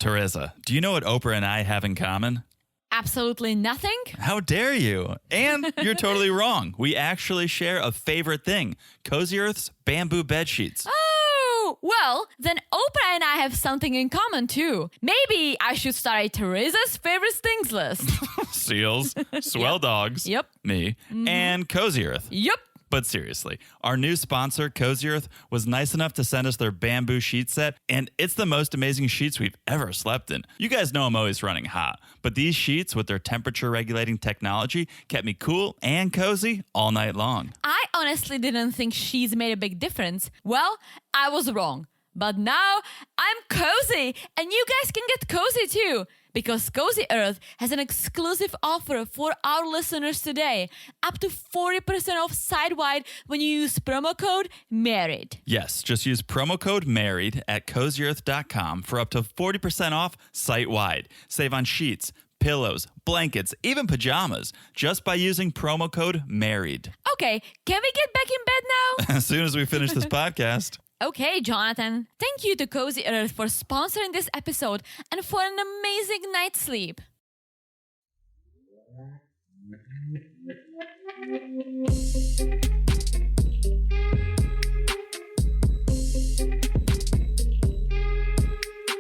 Teresa, do you know what Oprah and I have in common? Absolutely nothing? How dare you? And you're totally wrong. We actually share a favorite thing, Cozy Earth's bamboo bed sheets. Oh, well, then Oprah and I have something in common too. Maybe I should start a Teresa's favorite things list. Seals, swell dogs, Yep. me, and Cozy Earth. Yep. But seriously, our new sponsor, Cozy Earth, was nice enough to send us their bamboo sheet set, and it's the most amazing sheets we've ever slept in. You guys know I'm always running hot, but these sheets with their temperature-regulating technology kept me cool and cozy all night long. I honestly didn't think sheets made a big difference. Well, I was wrong. But now I'm cozy, and you guys can get cozy too. Because Cozy Earth has an exclusive offer for our listeners today. Up to 40% off site-wide when you use promo code MARRIED. Yes, just use promo code MARRIED at CozyEarth.com for up to 40% off site-wide. Save on sheets, pillows, blankets, even pajamas, just by using promo code MARRIED. Okay, can we get back in bed now? As soon as we finish this podcast. Okay, Jonathan. Thank you to Cozy Earth for sponsoring this episode and for an amazing night's sleep.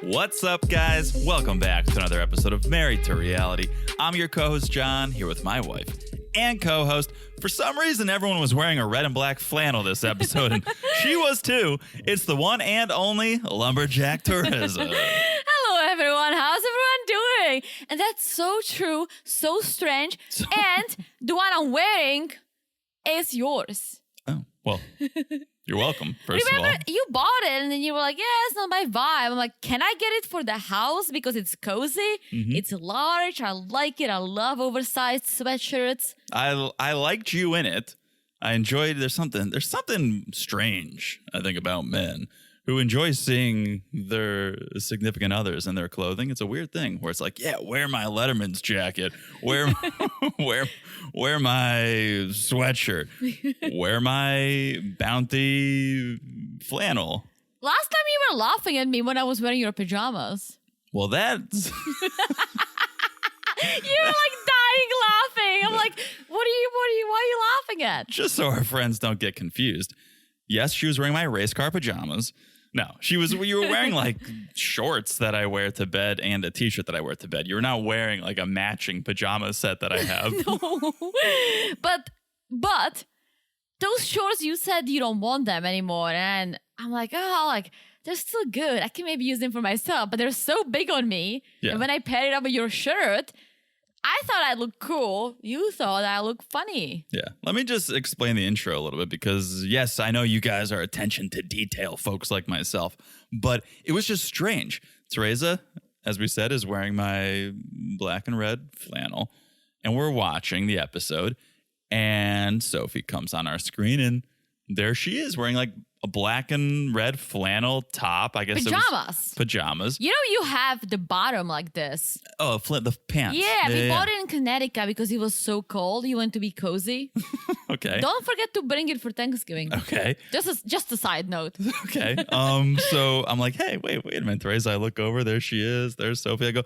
What's up, guys? Welcome back to another episode of Married to Reality. I'm your co-host, John, here with my wife and co-host. For some reason, everyone was wearing a red and black flannel this episode, and she was too. It's the one and only Lumberjack Teresa. Hello, everyone. How's everyone doing? And that's so true, so strange. And the one I'm wearing is yours. Oh, well, you're welcome, first Remember, of all. you bought it and then you were like, yeah, it's not my vibe. I'm like, can I get it for the house because it's cozy? It's large. I like it. I love oversized sweatshirts. I liked you in it. I enjoyed, there's something strange, I think, about men who enjoy seeing their significant others in their clothing. It's a weird thing where it's like, yeah, wear my Letterman's jacket, wear my sweatshirt, wear my Bounty flannel. Last time you were laughing at me when I was wearing your pajamas. Well, that's... You were like dying laughing. I'm like, why are you laughing at? Just so our friends don't get confused. Yes, she was wearing my race car pajamas. No, you were wearing like shorts that I wear to bed and a t-shirt that I wear to bed. You were not wearing like a matching pajama set that I have. No. But those shorts, you said you don't want them anymore. And I'm like, they're still good. I can maybe use them for myself, but they're so big on me. Yeah. And when I paired it up with your shirt, I thought I looked cool. You thought I looked funny. Yeah. Let me just explain the intro a little bit because, yes, I know you guys are attention to detail folks like myself, but it was just strange. Teresa, as we said, is wearing my black and red flannel, and we're watching the episode, and Sophie comes on our screen, and there she is wearing like a black and red flannel top. I guess pajamas. You know, you have the bottom like this. Oh, the pants. Yeah, we bought it in Connecticut because it was so cold. You want to be cozy. Okay. Don't forget to bring it for Thanksgiving. Okay. Just a side note. Okay. So I'm like, hey, wait a minute, Teresa. I look over. There she is. There's Sophie. I go,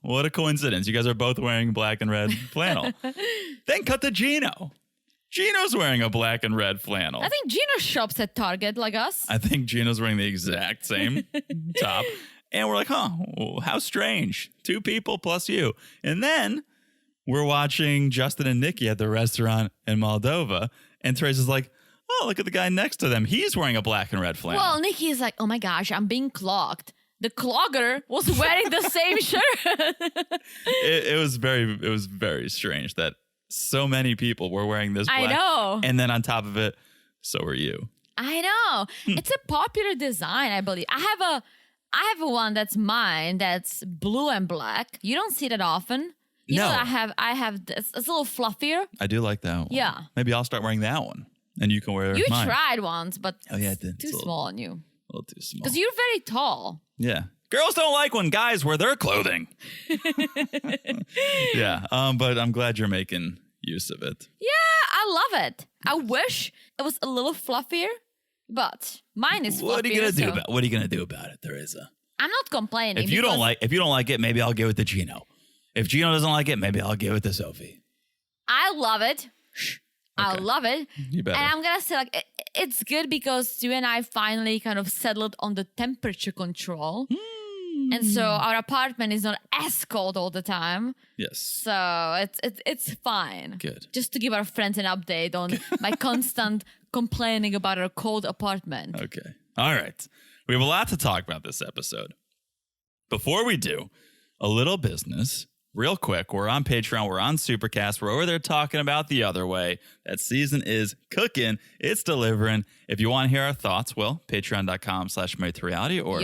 what a coincidence. You guys are both wearing black and red flannel. Then cut to Gino. Gino's wearing a black and red flannel. I think Gino shops at Target like us. I think Gino's wearing the exact same top. And we're like, how strange. 2 people plus you. And then we're watching Justin and Nikki at the restaurant in Moldova. And Teresa's like, oh, look at the guy next to them. He's wearing a black and red flannel. Well, Nikki is like, oh my gosh, I'm being clogged. The clogger was wearing the same shirt. It was very strange that so many people were wearing this black. I know. And then on top of it, so are you. I know. It's a popular design, I believe. I have a one that's mine that's blue and black. You don't see that often. You know, I have this. It's a little fluffier. I do like that one. Yeah. Maybe I'll start wearing that one. And you can wear mine. You tried once, but I did. Too small on you. A little too small. Because you're very tall. Yeah. Girls don't like when guys wear their clothing. Yeah. But I'm glad you're making use of it. Yeah, I love it. I wish it was a little fluffier, but mine is fluffier. What are you gonna do about it, Teresa? I'm not complaining. If you don't like it, maybe I'll give it to Gino. If Gino doesn't like it, maybe I'll give it to Sophie. I love it. I love it. You better. And I'm going to say, like, it's good because you and I finally kind of settled on the temperature control. And so our apartment is not as cold all the time. Yes. So it's fine. Good. Just to give our friends an update on my constant complaining about our cold apartment. Okay. All right. We have a lot to talk about this episode. Before we do, a little business. Real quick, we're on Patreon, we're on Supercast, we're over there talking about The Other Way. That season is cooking, it's delivering. If you want to hear our thoughts, well, patreon.com/marriedtoreality or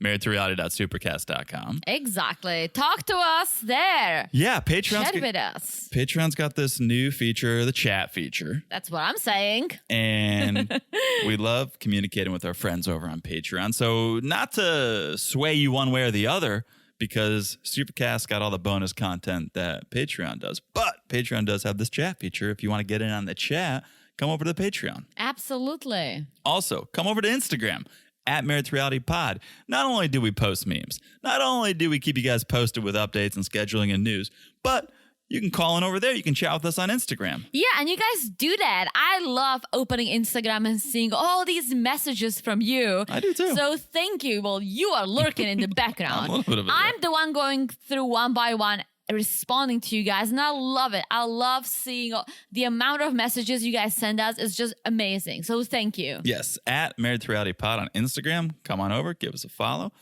marriedtoreality.supercast.com. Exactly. Talk to us there. Yeah, Chat with us. Patreon's got this new feature, the chat feature. That's what I'm saying. And we love communicating with our friends over on Patreon. So not to sway you one way or the other, because Supercast got all the bonus content that Patreon does. But Patreon does have this chat feature. If you want to get in on the chat, come over to the Patreon. Absolutely. Also, come over to Instagram at Married to Reality Pod. Not only do we post memes, not only do we keep you guys posted with updates and scheduling and news, but you can call in over there. You can chat with us on Instagram. Yeah, and you guys do that. I love opening Instagram and seeing all these messages from you. I do too. So thank you. Well, you are lurking in the background. I'm a little bit of it. I'm the one going through one by one, responding to you guys, and I love it. I love seeing the amount of messages you guys send us. It's just amazing. So thank you. Yes, at Married to Reality Pod on Instagram. Come on over, give us a follow.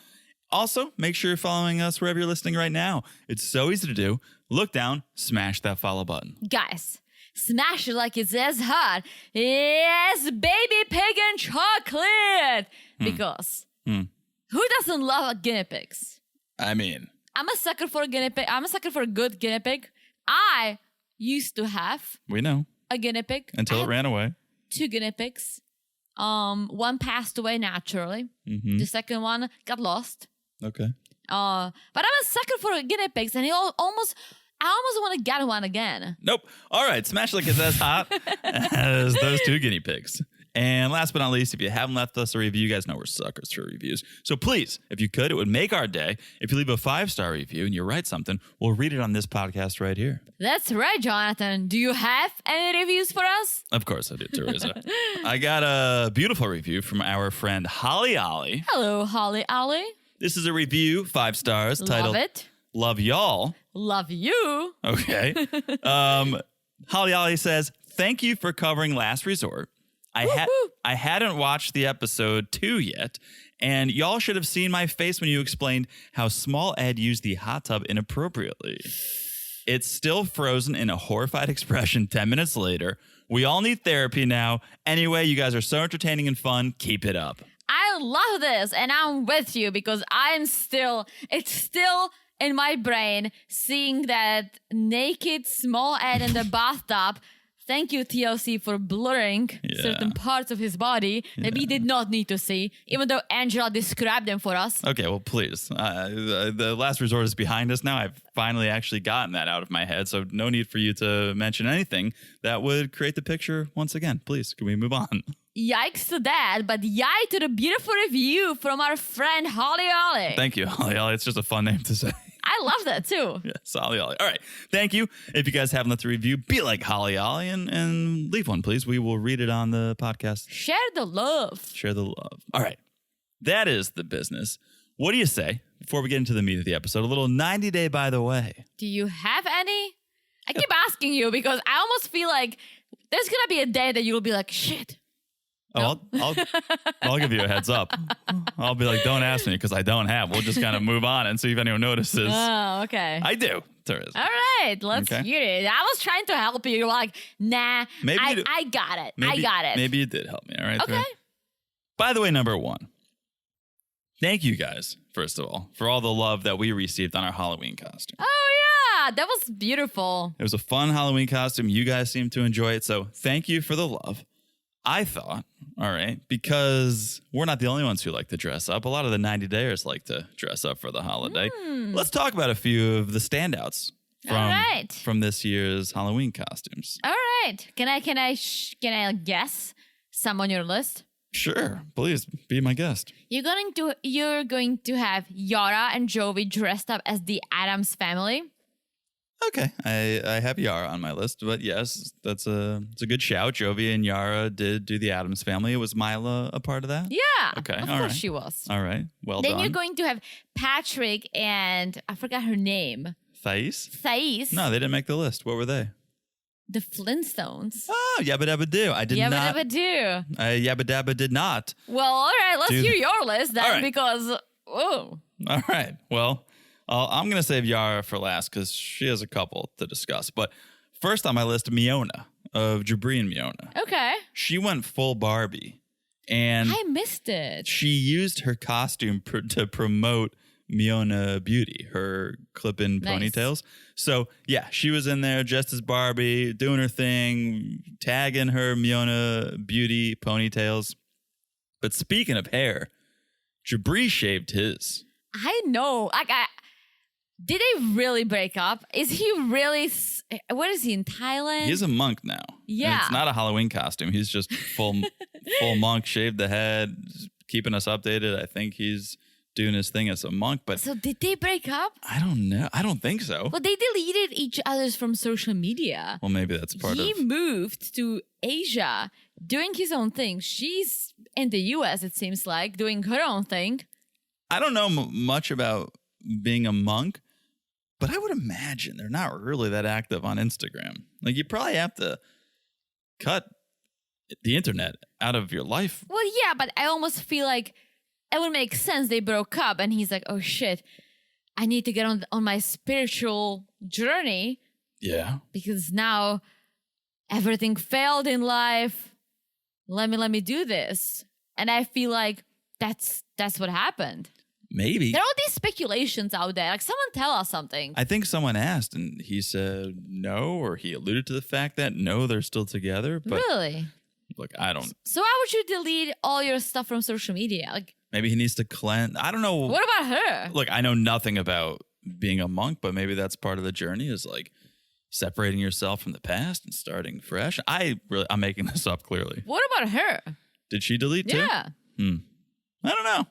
Also, make sure you're following us wherever you're listening right now. It's so easy to do. Look down, smash that follow button. Guys, smash it like it's as hot. Yes, baby pig and chocolate. Because who doesn't love guinea pigs? I mean, I'm a sucker for a guinea pig. I'm a sucker for a good guinea pig. I used to have we know. a guinea pig. Until it ran away. 2 guinea pigs. One passed away naturally. The second one got lost. Okay. But I'm a sucker for guinea pigs, and I almost want to get one again. Nope. All right. Smash like it's as hot as those 2 guinea pigs. And last but not least, if you haven't left us a review, you guys know we're suckers for reviews. So please, if you could, it would make our day. If you leave a 5-star review and you write something, we'll read it on this podcast right here. That's right, Jonathan. Do you have any reviews for us? Of course I do, Teresa. I got a beautiful review from our friend Holly Ollie. Hello, Holly Ollie. This is a review, 5 stars, titled Love it. Love Y'all. Love you. Okay. Holly Ollie says, thank you for covering Last Resort. I hadn't watched the episode 2 yet, and y'all should have seen my face when you explained how Small Ed used the hot tub inappropriately. It's still frozen in a horrified expression 10 minutes later. We all need therapy now. Anyway, you guys are so entertaining and fun. Keep it up. I love this, and I'm with you because it's still in my brain seeing that naked Small Ed in the bathtub. Thank you, TLC, for blurring certain parts of his body that we did not need to see, even though Angela described them for us. Okay, well, please. The Last Resort is behind us now. I've finally actually gotten that out of my head, so no need for you to mention anything that would create the picture once again. Please, can we move on? Yikes to that, but yay to the beautiful review from our friend Holly Ollie. Thank you, Holly Ollie. It's just a fun name to say. I love that too. Yes, Holly Ollie. All right. Thank you. If you guys haven't left a review, be like Holly Ollie and leave one, please. We will read it on the podcast. Share the love. Share the love. All right. That is the business. What do you say, before we get into the meat of the episode, a little 90-day by the way? Do you have any? I keep asking you because I almost feel like there's going to be a day that you'll be like, shit. Oh, I'll give you a heads up. I'll be like, don't ask me because I don't have. We'll just kind of move on and see if anyone notices. Oh, okay. I do. Teresa. All right, let's hear it. I was trying to help you. You're like, nah, I got it. I got it. Maybe you did help me. All right. Okay. By the way, number 1. Thank you guys, first of all, for all the love that we received on our Halloween costume. Oh, yeah. That was beautiful. It was a fun Halloween costume. You guys seemed to enjoy it. So thank you for the love. I thought, all right, because we're not the only ones who like to dress up. A lot of the 90-dayers like to dress up for the holiday. Let's talk about a few of the standouts from this year's Halloween costumes. All right. Can I guess some on your list? Sure, please be my guest. You're going to have Yara and Jovi dressed up as the Addams family. Okay, I have Yara on my list, but yes, it's a good shout. Jovi and Yara did do the Addams family. Was Mila a part of that? Yeah. Okay, Of all course right. she was. All right, well Then done. you're going to have Patrick and I forgot her name. Thais? No, they didn't make the list. What were they? The Flintstones. Oh, Yabba Dabba Do. I did Yabba not. Dabba Do. Yabba Dabba did not. Well, all right, let's Do hear that. your list then All right. because, oh. All right. Well, I'm going to save Yara for last because she has a couple to discuss. But first on my list, Miona of Jabri and Miona. Okay. She went full Barbie. And I missed it. she used her costume to promote Miona Beauty, her clip-in Nice. ponytails. So, yeah, she was in there just as Barbie, doing her thing, tagging her Miona Beauty ponytails. But speaking of hair, Jabri shaved his. I know. Did they really break up? Is he really... What is he, in Thailand? He's a monk now. Yeah. And it's not a Halloween costume. He's just full monk, shaved the head, keeping us updated. I think he's doing his thing as a monk, but So did they break up? I don't know. I don't think so. Well, they deleted each other's from social media. Well, maybe that's part He of... moved to Asia, doing his own thing. She's in the US, it seems like, doing her own thing. I don't know much about being a monk, but I would imagine they're not really that active on Instagram. Like, you probably have to cut the internet out of your life. Well, yeah, but I almost feel like it would make sense they broke up and he's like, oh shit, I need to get on my spiritual journey Yeah. because now everything failed in life. Let me do this. And I feel like that's what happened. Maybe. There are all these speculations out there. Like, someone tell us something. I think someone asked and he said no, or he alluded to the fact that no, they're still together. But Really? look, I don't... So why would you delete all your stuff from social media? Like, Maybe he needs to cleanse. I don't know. what about her? Look, I know nothing about being a monk, but maybe that's part of the journey is like separating yourself from the past and starting fresh. I'm making this up clearly. What about her? Did she delete too? Yeah. I don't know.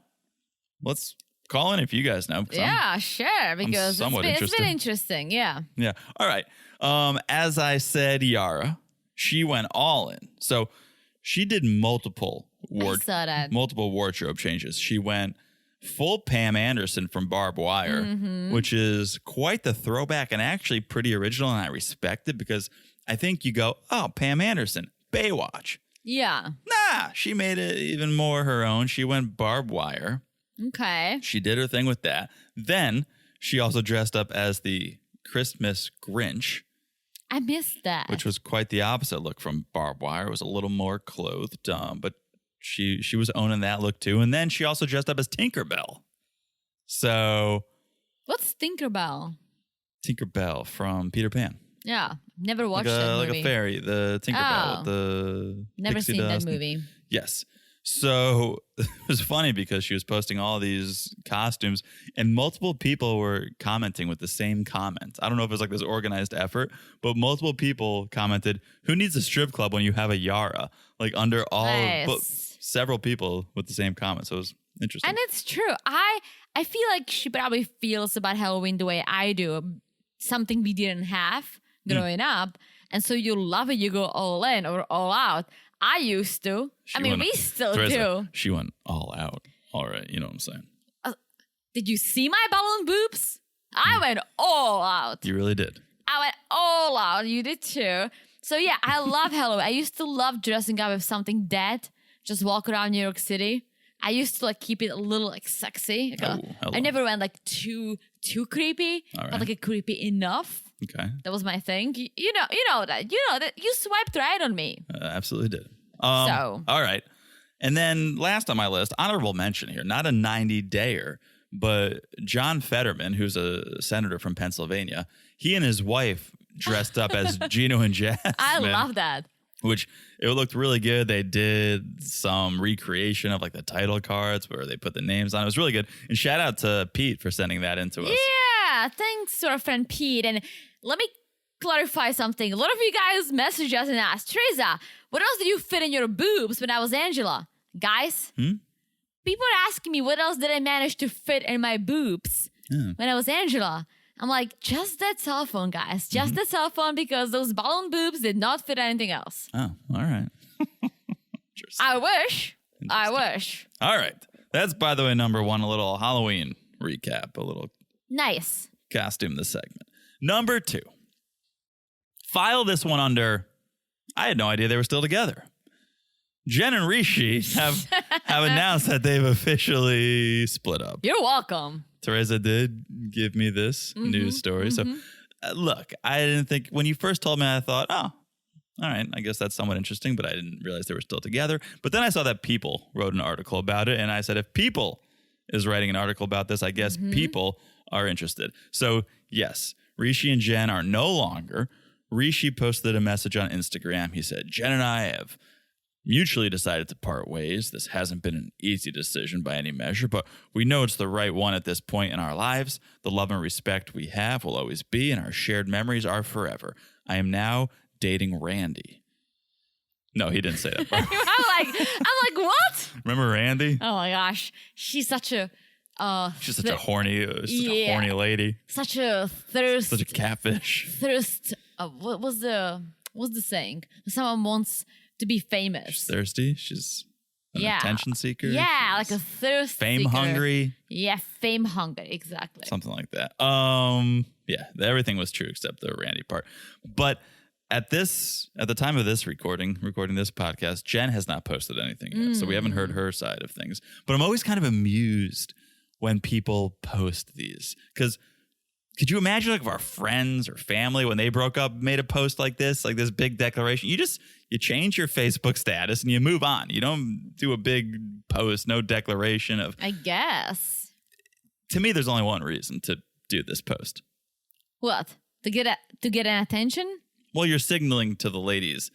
Let's call in if you guys know. 'Cause Yeah, sure. Because it's somewhat been interested. interesting. Yeah. Yeah. All right. As I said, Yara, she went all in. So she did multiple I saw that. wardrobe changes. She went full Pam Anderson from Barbed Wire, Mm-hmm. which is quite the throwback and actually pretty original, and I respect it because I think you go, oh, Pam Anderson, Baywatch. Yeah. Nah, she made it even more her own. She went Barbed Wire. Okay. She did her thing with that. Then she also dressed up as the Christmas Grinch, I missed that. which was quite the opposite look from Barbed Wire. It was a little more clothed, but she was owning that look too. And then she also dressed up as Tinkerbell. So What's Tinkerbell? Tinkerbell from Peter Pan. Yeah. Never watched like that like movie. a fairy, the Tinkerbell Oh. with the Never pixie seen dust. that movie. Yes. So it was funny because she was posting all these costumes and multiple people were commenting with the same comment. I don't know if it was like this organized effort, but multiple people commented, who needs a strip club when you have a Yara? Like under all, Nice. but several people with the same comment. So it was interesting. And it's true. I feel like she probably feels about Halloween the way I do. Something we didn't have growing up. And so you love it. You go all in or all out. I used to. She I mean, went- we still Teresa, do. She went all out. All right. You know what I'm saying? Did you see my balloon boobs? I went all out. You really did. I went all out. You did too. So yeah, I love Halloween. I used to love dressing up with something dead. Just walk around New York City. I used to like keep it a little like sexy. Like, Oh, hello. I never went like too creepy, All right. but like a creepy enough. Okay. That was my thing. You know that. You know that. You swiped right on me. Absolutely did. So. All right. And then last on my list, honorable mention here, not a 90-dayer, but John Fetterman, who's a senator from Pennsylvania, he and his wife dressed up as Gino and Jasmine. I love that. Which it looked really good. They did some recreation of like the title cards where they put the names on. It was really good. And shout out to Pete for sending that in to us. Yeah, thanks to our friend Pete. And let me clarify something. A lot of you guys messaged us and asked, Teresa, what else did you fit in your boobs when I was Angela? Guys, people are asking me what else did I manage to fit in my boobs when I was Angela. I'm like, just that cell phone, guys. Just the cell phone, because those balloon boobs did not fit anything else. Oh, all right. I wish. All right. That's, by the way, number one, a little Halloween recap, a little Nice. costume this segment. Number two, file this one under, I had no idea they were still together. Jen and Rishi have announced that they've officially split up. You're welcome. Teresa did give me this news story. So, look, I didn't think, when you first told me, I thought, oh, all right, I guess that's somewhat interesting, but I didn't realize they were still together. But then I saw that People wrote an article about it, and I said, if People is writing an article about this, I guess People are interested. So, yes, Rishi and Jen are no longer. Rishi posted a message on Instagram. He said, Jen and I have mutually decided to part ways. This hasn't been an easy decision by any measure, but we know it's the right one at this point in our lives. The love and respect we have will always be, and our shared memories are forever. I am now dating Randy. No, he didn't say that. I'm like, what? Remember Randy? Oh my gosh, she's such a She's such a horny lady. Such a thirst. Such a catfish. Thirst. What's the saying? Someone wants to be famous. She's thirsty. She's an attention seeker. Yeah, like a thirst fame seeker. hungry. Yeah, fame hungry. Exactly. Something like that. Yeah, everything was true except the Randy part. But at the time of this recording this podcast, Jen has not posted anything yet, so we haven't heard her side of things. But I'm always kind of amused when people post these, because could you imagine, like, if our friends or family, when they broke up, made a post like this big declaration? You change your Facebook status and you move on. You don't do a big post, no declaration of. I guess. To me, there's only one reason to do this post. What? To get an attention? Well, you're signaling to the ladies,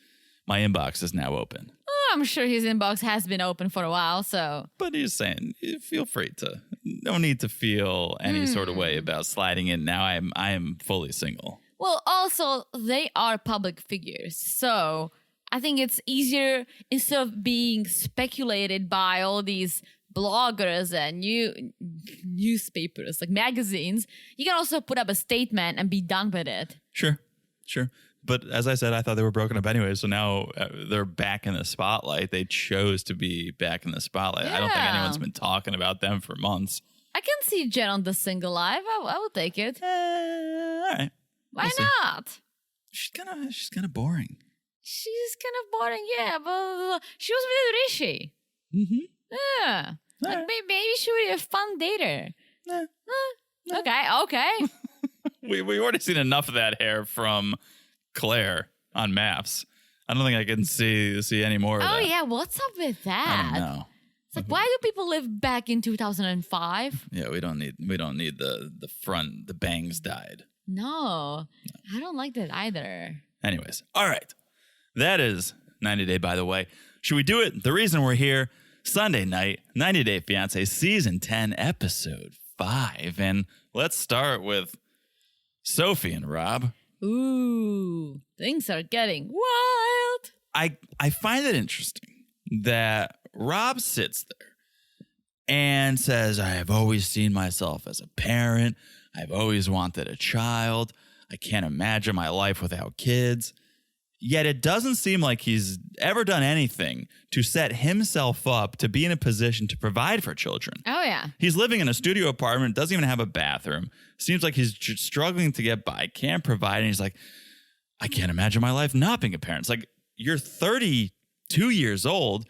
my inbox is now open. I'm sure his inbox has been open for a while, so. But he's saying, feel free to. No need to feel any sort of way about sliding in. Now I am fully single. Well, also, they are public figures, so I think it's easier, instead of being speculated by all these bloggers and newspapers, like magazines, you can also put up a statement and be done with it. Sure. But as I said, I thought they were broken up anyway, so now they're back in the spotlight. They chose to be back in the spotlight. Yeah. I don't think anyone's been talking about them for months. I can see Jen on the single life. I will take it. All right. Why not? She's kind of boring. She's kind of boring, yeah, but she was with Rishi. Yeah. Like, Right. maybe she would be a fun dater. Okay. We already seen enough of that hair from Claire on Maps. I don't think I can see any more of that. Oh, yeah, what's up with that? I don't know. It's like, why do people live back in 2005? Yeah, we don't need the front, the bangs dyed. No, I don't like that either. Anyways, all right. That is 90 Day, by the way. Should we do it? The reason we're here, Sunday night, 90 Day Fiancé, Season 10, Episode 5. And let's start with Sophie and Rob. Ooh, things are getting wild. I find it interesting that Rob sits there and says, I have always seen myself as a parent. I've always wanted a child. I can't imagine my life without kids. Yet it doesn't seem like he's ever done anything to set himself up to be in a position to provide for children. Oh, yeah. He's living in a studio apartment, doesn't even have a bathroom. Seems like he's struggling to get by, can't provide. And he's like, I can't imagine my life not being a parent. It's like, you're 32 years old.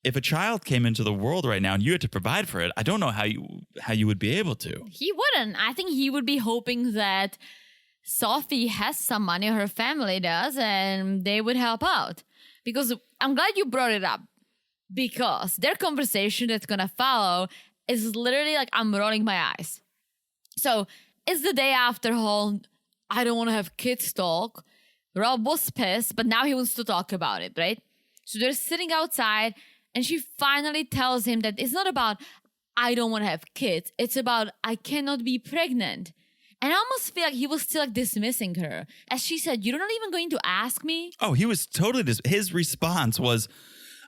If a child came into the world right now and you had to provide for it, I don't know how you would be able to. He wouldn't. I think he would be hoping that Sophie has some money, her family does, and they would help out. Because I'm glad you brought it up. Because their conversation that's going to follow is literally like I'm rolling my eyes. So it's the day after whole, I don't want to have kids talk. Rob was pissed, but now he wants to talk about it, right? So they're sitting outside, and she finally tells him that it's not about, I don't want to have kids. It's about, I cannot be pregnant. And I almost feel like he was still like dismissing her. As she said, you're not even going to ask me? Oh, he was totally his response was,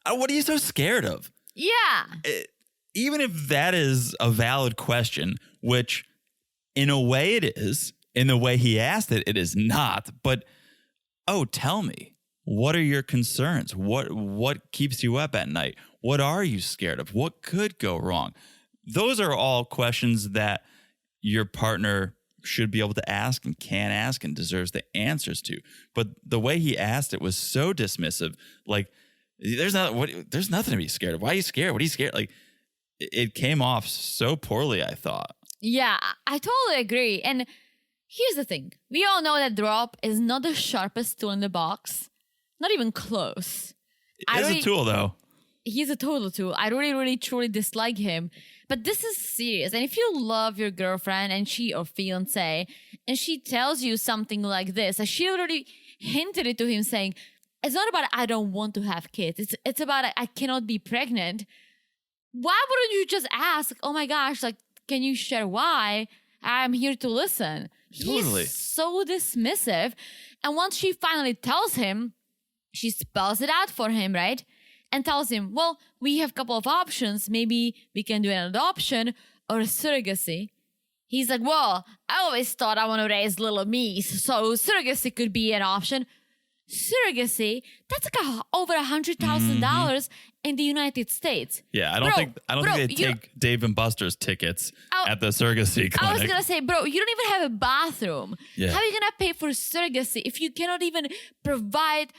what are you so scared of? Yeah. Even if that is a valid question, which in a way it is, in the way he asked it, it is not. But, tell me, what are your concerns? What keeps you up at night? What are you scared of? What could go wrong? Those are all questions that your partner should be able to ask and can ask and deserves the answers to. But the way he asked it was so dismissive. Like, there's nothing to be scared of. Why are you scared? What are you scared? Like, it came off so poorly, I thought. Yeah, I totally agree. And here's the thing. We all know that Rob is not the sharpest tool in the box. Not even close. He's a tool, though. He's a total tool. I really, really, truly dislike him. But this is serious. And if you love your girlfriend and she or fiancé, and she tells you something like this, she already hinted it to him saying, it's not about I don't want to have kids. It's about I cannot be pregnant. Why wouldn't you just ask, oh my gosh, like, can you share why? I'm here to listen. Totally. He's so dismissive. And once she finally tells him, she spells it out for him, right? And tells him, well, we have a couple of options. Maybe we can do an adoption or a surrogacy. He's like, well, I always thought I want to raise little me's, so surrogacy could be an option. Surrogacy, that's like over $100,000 in the United States. Yeah, I don't think they take Dave and Buster's tickets at the surrogacy clinic. I was gonna say, bro, you don't even have a bathroom. Yeah. How are you gonna pay for surrogacy if you cannot even provide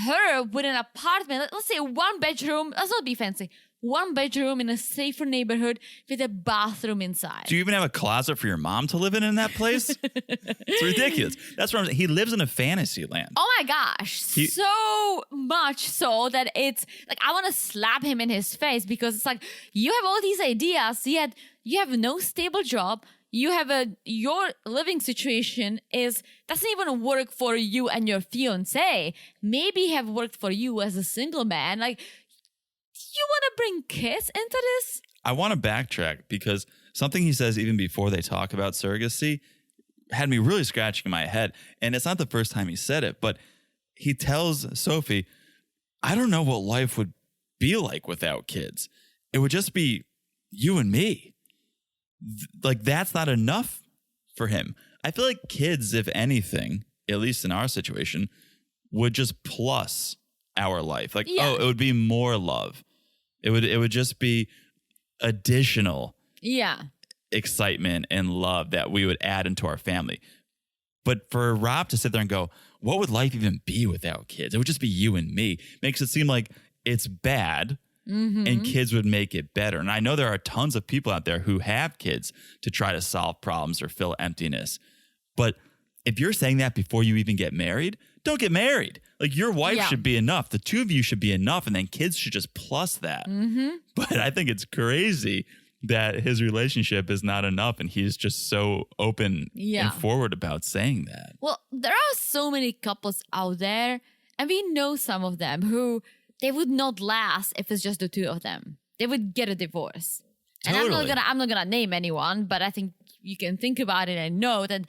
her with an apartment? Let's say 1 bedroom. Let's not be fancy. 1 bedroom in a safer neighborhood with a bathroom inside. Do you even have a closet for your mom to live in that place? It's ridiculous. That's what I'm saying. He lives in a fantasy land. Oh my gosh. So much so that it's like I want to slap him in his face because it's like you have all these ideas, yet you have no stable job. You have your living situation doesn't even work for you and your fiancé. Maybe have worked for you as a single man. Like, you want to bring kids into this? I want to backtrack because something he says even before they talk about surrogacy had me really scratching my head. And it's not the first time he said it, but he tells Sophie, I don't know what life would be like without kids. It would just be you and me. Like, that's not enough for him. I feel like kids, if anything, at least in our situation, would just plus our life. Like, it would be more love. It would just be additional excitement and love that we would add into our family. But for Rob to sit there and go, what would life even be without kids? It would just be you and me. Makes it seem like it's bad and kids would make it better. And I know there are tons of people out there who have kids to try to solve problems or fill emptiness. But if you're saying that before you even get married, don't get married. Like, your wife should be enough. The two of you should be enough. And then kids should just plus that. But I think it's crazy that his relationship is not enough. And he's just so open and forward about saying that. Well, there are so many couples out there. And we know some of them who they would not last if it's just the two of them. They would get a divorce. Totally. And I'm not gonna name anyone, but I think you can think about it and know that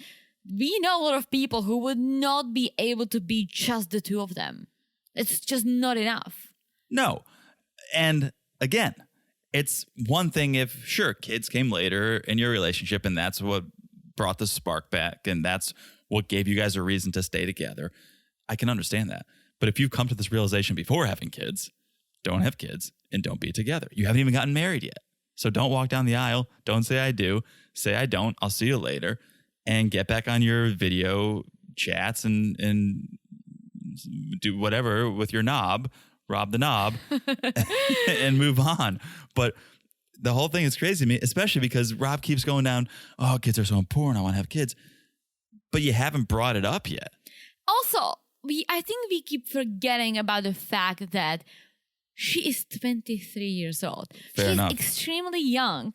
we know a lot of people who would not be able to be just the two of them. It's just not enough. No. And again, it's one thing if, sure, kids came later in your relationship and that's what brought the spark back and that's what gave you guys a reason to stay together. I can understand that. But if you've come to this realization before having kids, don't have kids and don't be together. You haven't even gotten married yet. So don't walk down the aisle. Don't say I do. Say I don't. I'll see you later. And get back on your video chats and do whatever with your knob, rob the knob, and move on. But the whole thing is crazy to me, especially because Rob keeps going down, oh, kids are so important, I want to have kids. But you haven't brought it up yet. Also, I think we keep forgetting about the fact that she is 23 years old. Fair enough. She's extremely young.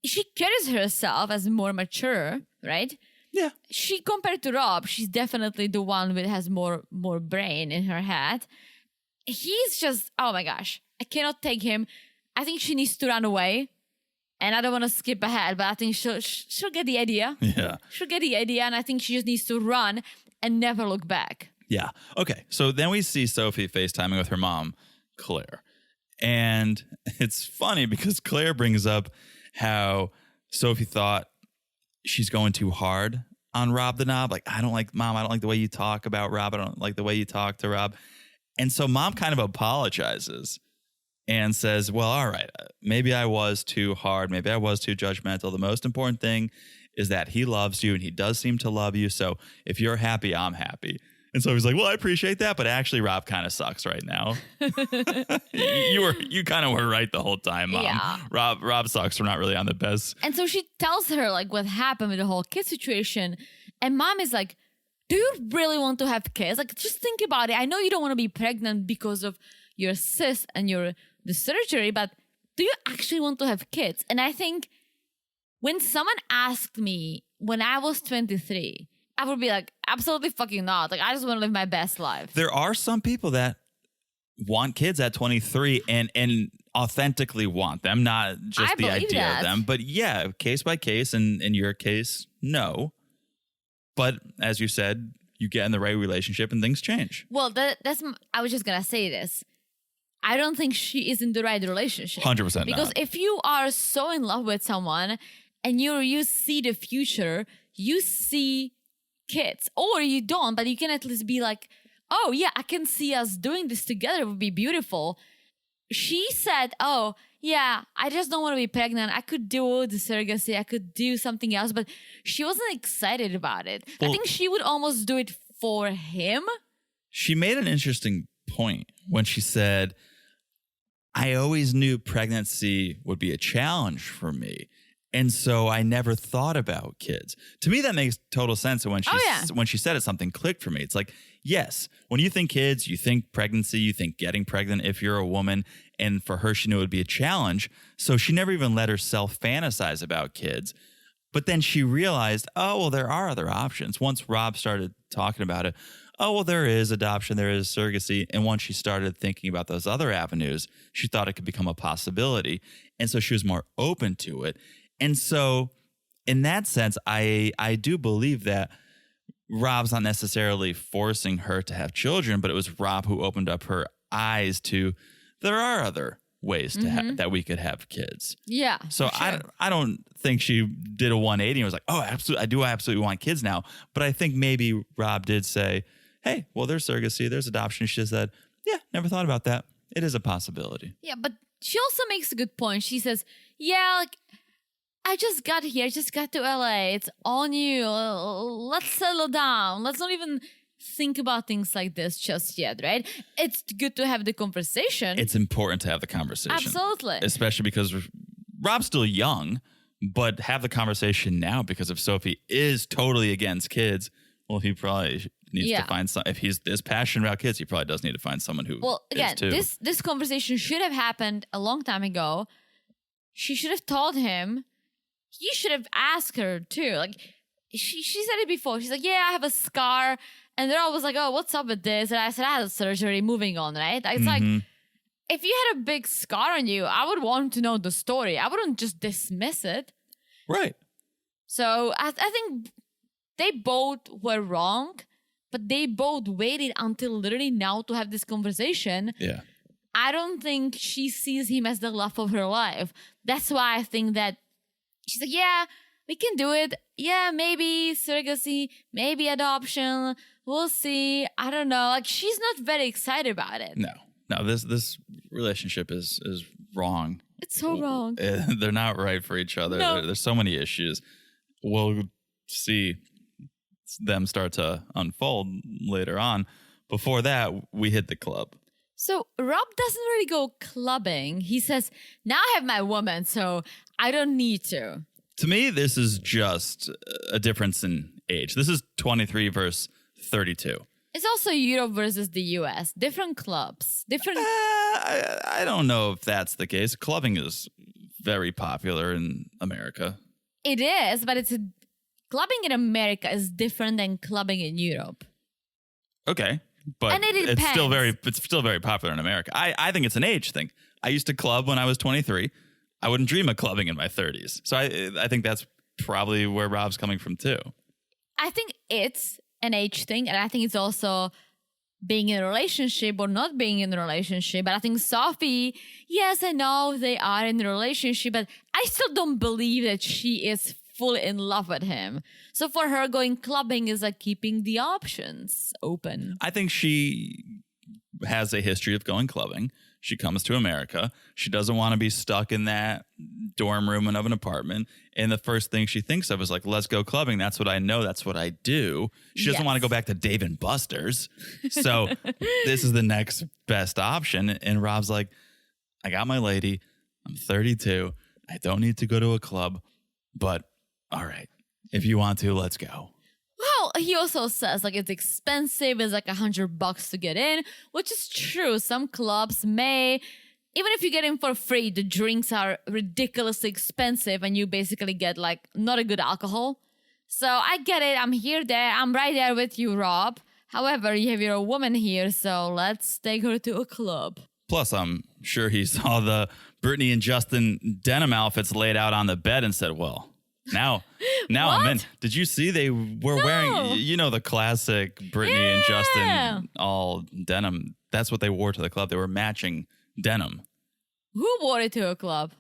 She carries herself as more mature, right? Yeah. She, compared to Rob, she's definitely the one that has more brain in her head. He's just, oh my gosh, I cannot take him. I think she needs to run away. And I don't want to skip ahead, but I think she'll get the idea. Yeah. She'll get the idea, and I think she just needs to run and never look back. Yeah. Okay. So then we see Sophie FaceTiming with her mom, Claire. And it's funny because Claire brings up how Sophie thought she's going too hard on Rob the Knob. Like, I don't like the way you talk about Rob. I don't like the way you talk to Rob. And so Mom kind of apologizes and says, well, all right, maybe I was too hard. Maybe I was too judgmental. The most important thing is that he loves you and he does seem to love you. So if you're happy, I'm happy. And so he's like, well, I appreciate that, but actually Rob kind of sucks right now. you kind of were right the whole time, Mom. Yeah. Rob sucks. We're not really on the best. And so she tells her like what happened with the whole kid situation. And Mom is like, do you really want to have kids? Like, just think about it. I know you don't want to be pregnant because of your cyst and the surgery, but do you actually want to have kids? And I think when someone asked me when I was 23, I would be like, absolutely fucking not. Like, I just want to live my best life. There are some people that want kids at 23 and authentically want them, not just the idea of them. But yeah, case by case. And in your case, no. But as you said, you get in the right relationship and things change. Well, I was just going to say this. I don't think she is in the right relationship. 100% Because not. if you are so in love with someone and you see the future, you see kids, or you don't, but you can at least be like, oh yeah, I can see us doing this together. It would be beautiful. She said, oh yeah, I just don't want to be pregnant. I could do the surrogacy. I could do something else, but she wasn't excited about it. Well, I think she would almost do it for him. She made an interesting point when she said, I always knew pregnancy would be a challenge for me. And so I never thought about kids. To me, that makes total sense. And when she said it, something clicked for me. It's like, yes, when you think kids, you think pregnancy, you think getting pregnant if you're a woman. And for her, she knew it would be a challenge. So she never even let herself fantasize about kids. But then she realized, oh, well, there are other options. Once Rob started talking about it, oh, well, there is adoption, there is surrogacy. And once she started thinking about those other avenues, she thought it could become a possibility. And so she was more open to it. And so in that sense, I do believe that Rob's not necessarily forcing her to have children, but it was Rob who opened up her eyes to there are other ways to that we could have kids. Yeah. So sure. I don't think she did a 180 and was like, oh, absolutely, I absolutely want kids now. But I think maybe Rob did say, hey, well, there's surrogacy, there's adoption. She said, yeah, never thought about that. It is a possibility. Yeah, but she also makes a good point. She says, yeah, like, I just got here. I just got to LA. It's all new. Let's settle down. Let's not even think about things like this just yet, right? It's good to have the conversation. It's important to have the conversation. Absolutely. Especially because Rob's still young, but have the conversation now because if Sophie is totally against kids, well, he probably needs to find some. If he's this passionate about kids, he probably does need to find someone who is too. This conversation should have happened a long time ago. She should have told him. He should have asked her too. Like she said it before. She's like, yeah, I have a scar. And they're always like, oh, what's up with this? And I said, I had a surgery, moving on, right? It's like, if you had a big scar on you, I would want to know the story. I wouldn't just dismiss it. Right. So I think they both were wrong, but they both waited until literally now to have this conversation. Yeah. I don't think she sees him as the love of her life. That's why I think that she's like, yeah, we can do it. Yeah, maybe surrogacy, maybe adoption. We'll see. I don't know. Like, she's not very excited about it. No, this relationship is wrong. It's so wrong. They're not right for each other. No. There's so many issues. We'll see them start to unfold later on. Before that, we hit the club. So Rob doesn't really go clubbing. He says, now I have my woman, so I don't need to. To me, this is just a difference in age. This is 23 versus 32. It's also Europe versus the US. Different clubs. Different. I don't know if that's the case. Clubbing is very popular in America. It is, but clubbing in America is different than clubbing in Europe. Okay. But it's still very popular in America. I think it's an age thing. I used to club when I was 23. I wouldn't dream of clubbing in my 30s. So I think that's probably where Rob's coming from too. I think it's an age thing, and I think it's also being in a relationship or not being in a relationship. But I think Sophie, yes, I know they are in a relationship, but I still don't believe that she is fully in love with him. So for her, going clubbing is like keeping the options open. I think she has a history of going clubbing. She comes to America. She doesn't want to be stuck in that dorm room of an apartment. And the first thing she thinks of is like, let's go clubbing. That's what I know. That's what I do. She doesn't want to go back to Dave and Buster's. So this is the next best option. And Rob's like, I got my lady. I'm 32. I don't need to go to a club. But all right, if you want to, let's go. Well, he also says like it's expensive. It's like $100 to get in, which is true. Some clubs may, even if you get in for free, the drinks are ridiculously expensive and you basically get like not a good alcohol. So I get it. I'm there. I'm right there with you, Rob. However, you have your woman here, so let's take her to a club. Plus, I'm sure he saw the Brittany and Justin denim outfits laid out on the bed and said, well, now I'm in. Did you see they were wearing, the classic Brittany and Justin all denim? That's what they wore to the club. They were matching denim. Who wore it to a club?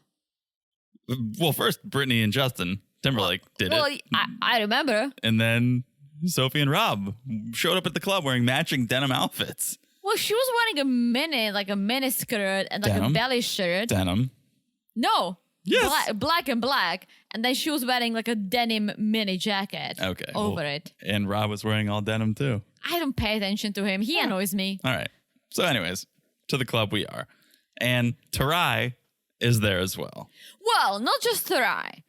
Well, first Brittany and Justin Timberlake did it. Well, I remember. And then Sophie and Rob showed up at the club wearing matching denim outfits. Well, she was wearing a mini skirt and like denim. a belly shirt. Denim. No. Yes. Black and black. And then she was wearing like a denim mini jacket over it. And Rob was wearing all denim too. I don't pay attention to him. He annoys me. All right. So anyways, to the club we are. And Tarai is there as well. Well, not just Tarai.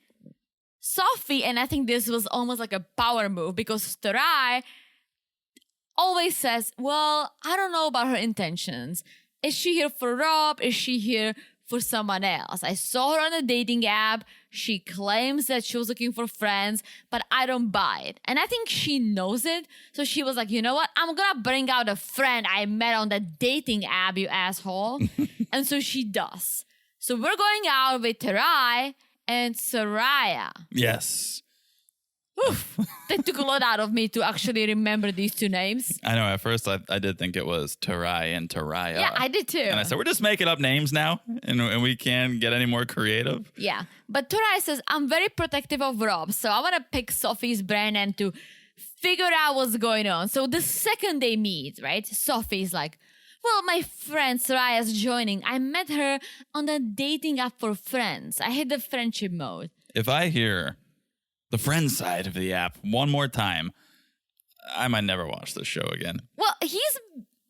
Sophie, and I think this was almost like a power move because Tarai always says, well, I don't know about her intentions. Is she here for Rob? Is she here for someone else? I saw her on a dating app. She claims that she was looking for friends, but I don't buy it. And I think she knows it. So she was like, you know what? I'm going to bring out a friend I met on the dating app, you asshole. And so she does. So we're going out with Tarai and Soraya. Yes. Oof, that took a lot out of me to actually remember these two names. I know. At first, I did think it was Tarai and Taraya. Yeah, I did too. And I said, we're just making up names now, and we can't get any more creative. Yeah. But Tarai says, I'm very protective of Rob, so I want to pick Sophie's brain and to figure out what's going on. So the second they meet, right, Sophie's like, well, my friend Soraya's joining. I met her on the dating app for friends. I hit the friendship mode. If I hear the friend side of the app one more time, I might never watch this show again. Well,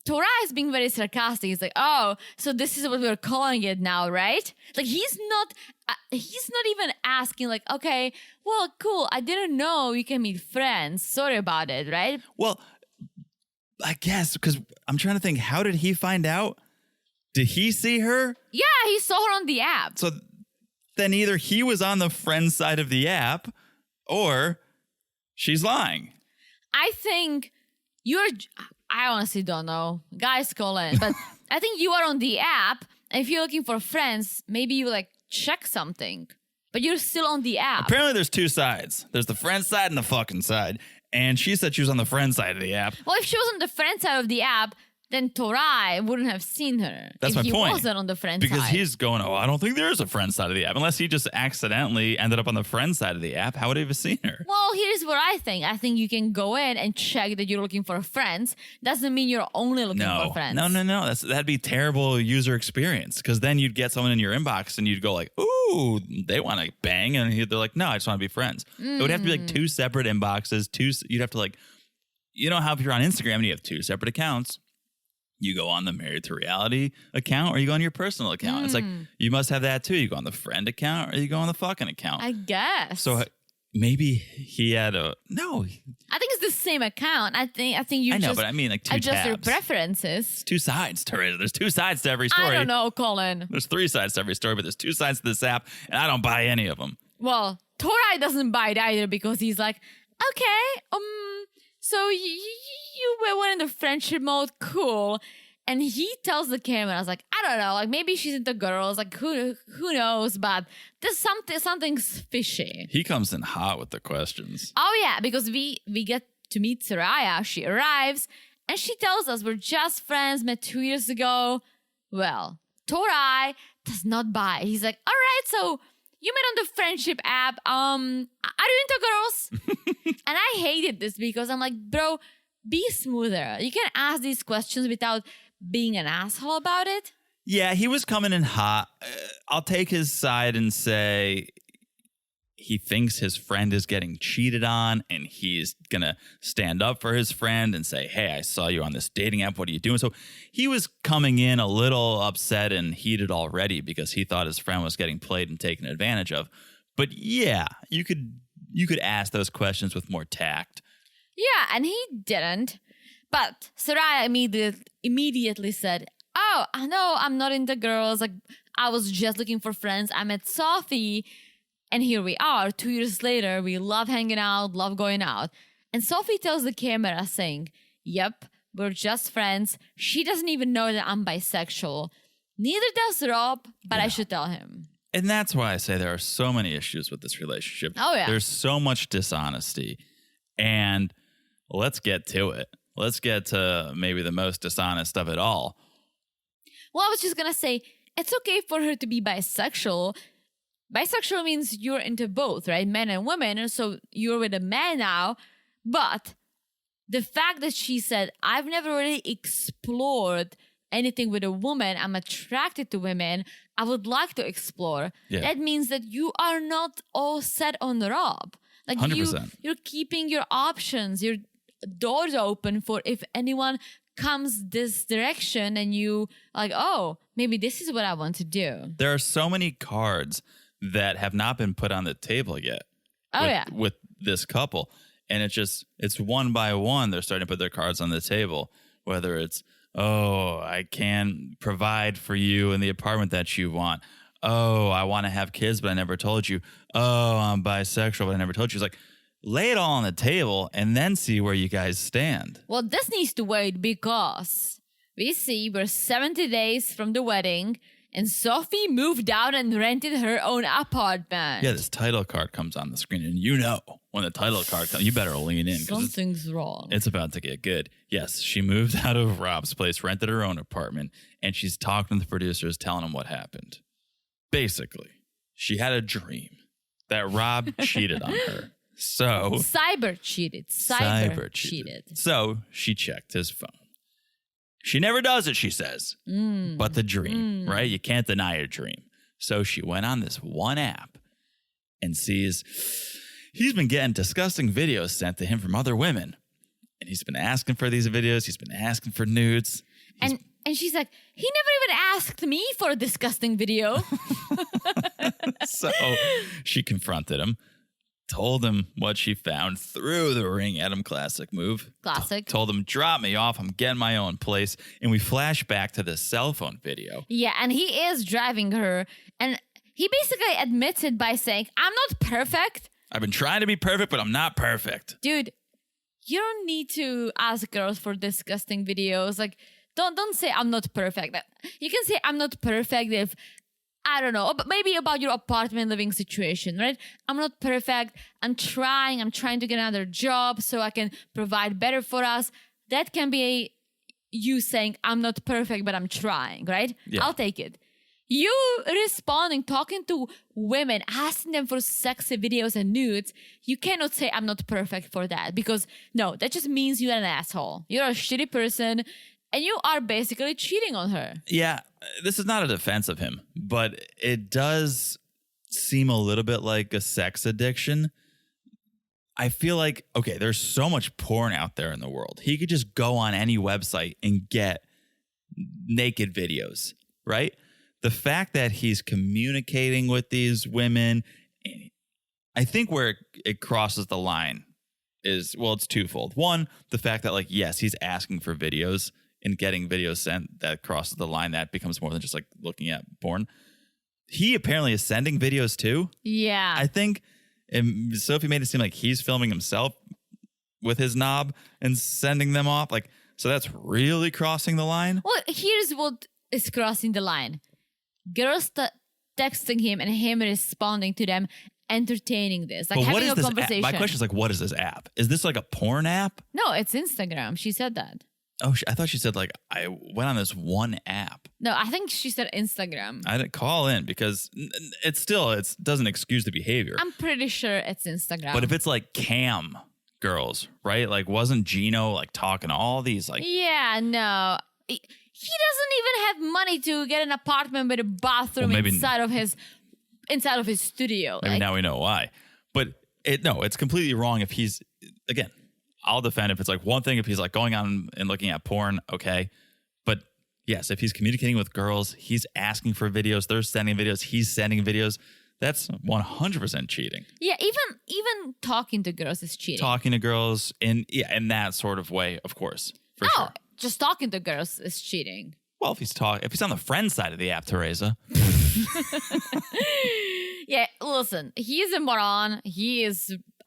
Tarai is being very sarcastic. He's like, oh, so this is what we're calling it now, right? Like, he's not even asking like, okay, well, cool. I didn't know you can meet friends. Sorry about it, right? Well, I guess, because I'm trying to think, how did he find out? Did he see her? Yeah, he saw her on the app. So then either he was on the friend side of the app or she's lying. I think I honestly don't know. Guys, call in. But I think you are on the app. And if you're looking for friends, maybe you like check something. But you're still on the app. Apparently there's two sides. There's the friend side and the fucking side. And she said she was on the friend side of the app. Well, if she was on the friend side of the app, then Tarai wouldn't have seen her. That's my point. If he wasn't on the friend because side. he's going, I don't think there is a friend side of the app. Unless he just accidentally ended up on the friend side of the app. How would he have seen her? Well, here's what I think. I think you can go in and check that you're looking for friends. Doesn't mean you're only looking for friends. No. That'd be terrible user experience. Because then you'd get someone in your inbox and you'd go like, ooh, they want to bang. And they're like, no, I just want to be friends. It would have to be like two separate inboxes. You'd have to like, you know how if you're on Instagram and you have two separate accounts, you go on the Married to Reality account or you go on your personal account. It's like, you must have that too. You go on the friend account or you go on the fucking account. I guess. So maybe he had no. I think it's the same account. I think you just but I mean like two adjust tabs. your preferences. Two sides, Teresa. There's two sides to every story. I don't know, Colin. There's three sides to every story, but there's two sides to this app, and I don't buy any of them. Well, Tarai doesn't buy it either because he's like, okay, so you were in the friendship mode, cool. And he tells the camera, I was like, I don't know, like maybe she's into girls, like who knows, but there's something's fishy. He comes in hot with the questions. Oh yeah, because we get to meet Soraya. She arrives And she tells us we're just friends, met 2 years ago. Well, Torai does not buy. He's like, all right, so you met on the friendship app. Are you into girls? And I hated this because I'm like, bro, be smoother. You can ask these questions without being an asshole about it. Yeah, he was coming in hot. I'll take his side and say he thinks his friend is getting cheated on, and he's going to stand up for his friend and say, hey, I saw you on this dating app. What are you doing? So he was coming in a little upset and heated already because he thought his friend was getting played and taken advantage of. But yeah, you could ask those questions with more tact. Yeah, and he didn't. But Soraya immediately said, oh, no, I'm not into girls. Like, I was just looking for friends. I met Sophie. And here we are, 2 years later, we love hanging out, love going out. And Sophie tells the camera saying, yep, we're just friends. She doesn't even know that I'm bisexual. Neither does Rob, but I should tell him. And that's why I say there are so many issues with this relationship. Oh, yeah. There's so much dishonesty. And let's get to it. Let's get to maybe the most dishonest of it all. Well, I was just going to say, it's okay for her to be bisexual. Bisexual means you're into both, right? Men and women. And so you're with a man now. But the fact that she said, I've never really explored anything with a woman. I'm attracted to women. I would like to explore. Yeah. That means that you are not all set on Rob. Like 100%. You're keeping your options, your doors open for if anyone comes this direction and you like, oh, maybe this is what I want to do. There are so many cards that have not been put on the table yet. With this couple. And it's one by one they're starting to put their cards on the table. Whether it's, oh, I can provide for you in the apartment that you want. Oh, I want to have kids, but I never told you. Oh, I'm bisexual, but I never told you. It's like, lay it all on the table and then see where you guys stand. Well, this needs to wait because we see we're 70 days from the wedding. And Sophie moved out and rented her own apartment. Yeah, this title card comes on the screen. And you know, when the title card comes, you better lean in. Something's wrong. It's about to get good. Yes, she moved out of Rob's place, rented her own apartment, and she's talking to the producers, telling them what happened. Basically, she had a dream that Rob cheated on her. So Cyber cheated. So she checked his phone. She never does it, she says. But the dream, right? You can't deny a dream. So she went on this one app and sees he's been getting disgusting videos sent to him from other women. And he's been asking for these videos. He's been asking for nudes. And she's like, he never even asked me for a disgusting video. So she confronted him. Told him what she found, threw the ring at him. Classic move. Classic. Told him, drop me off. I'm getting my own place. And we flash back to the cell phone video. Yeah, and he is driving her. And he basically admits it by saying, I'm not perfect. I've been trying to be perfect, but I'm not perfect. Dude, you don't need to ask girls for disgusting videos. Like, don't say I'm not perfect. You can say I'm not perfect if, I don't know, but maybe about your apartment living situation, right? I'm not perfect. I'm trying to get another job so I can provide better for us. That can be you saying I'm not perfect, but I'm trying, right? Yeah. I'll take it. You responding, talking to women, asking them for sexy videos and nudes, you cannot say I'm not perfect for that because no, that just means you're an asshole. You're a shitty person and you are basically cheating on her. Yeah, this is not a defense of him, but it does seem a little bit like a sex addiction. I feel like, okay, there's so much porn out there in the world. He could just go on any website and get naked videos, right? The fact that he's communicating with these women, I think where it crosses the line is, well, it's twofold. One, the fact that, like, yes, he's asking for videos and getting videos sent that crosses the line. That becomes more than just like looking at porn. He apparently is sending videos too. Yeah. I think Sophie made it seem like he's filming himself with his knob and sending them off. Like, so that's really crossing the line. Well, here's what is crossing the line. Girls texting him and him responding to them, entertaining this, like having a conversation. My question is, like, what is this app? Is this like a porn app? No, it's Instagram. She said that. Oh, I thought she said like I went on this one app. No, I think she said Instagram. I didn't call in because it doesn't excuse the behavior. I'm pretty sure it's Instagram. But if it's like cam girls, right? Like wasn't Gino like talking to all these like Yeah, no. He doesn't even have money to get an apartment with a bathroom inside of his studio. Maybe now we know why. But it's completely wrong if he's, again, I'll defend if it's like one thing if he's like going on and looking at porn, okay. But yes, if he's communicating with girls, he's asking for videos, they're sending videos, he's sending videos. That's 100% cheating. Yeah, even talking to girls is cheating. Talking to girls in that sort of way, of course. For sure. Just talking to girls is cheating. Well, if he's on the friend side of the app, Teresa. Yeah, listen, he's a moron.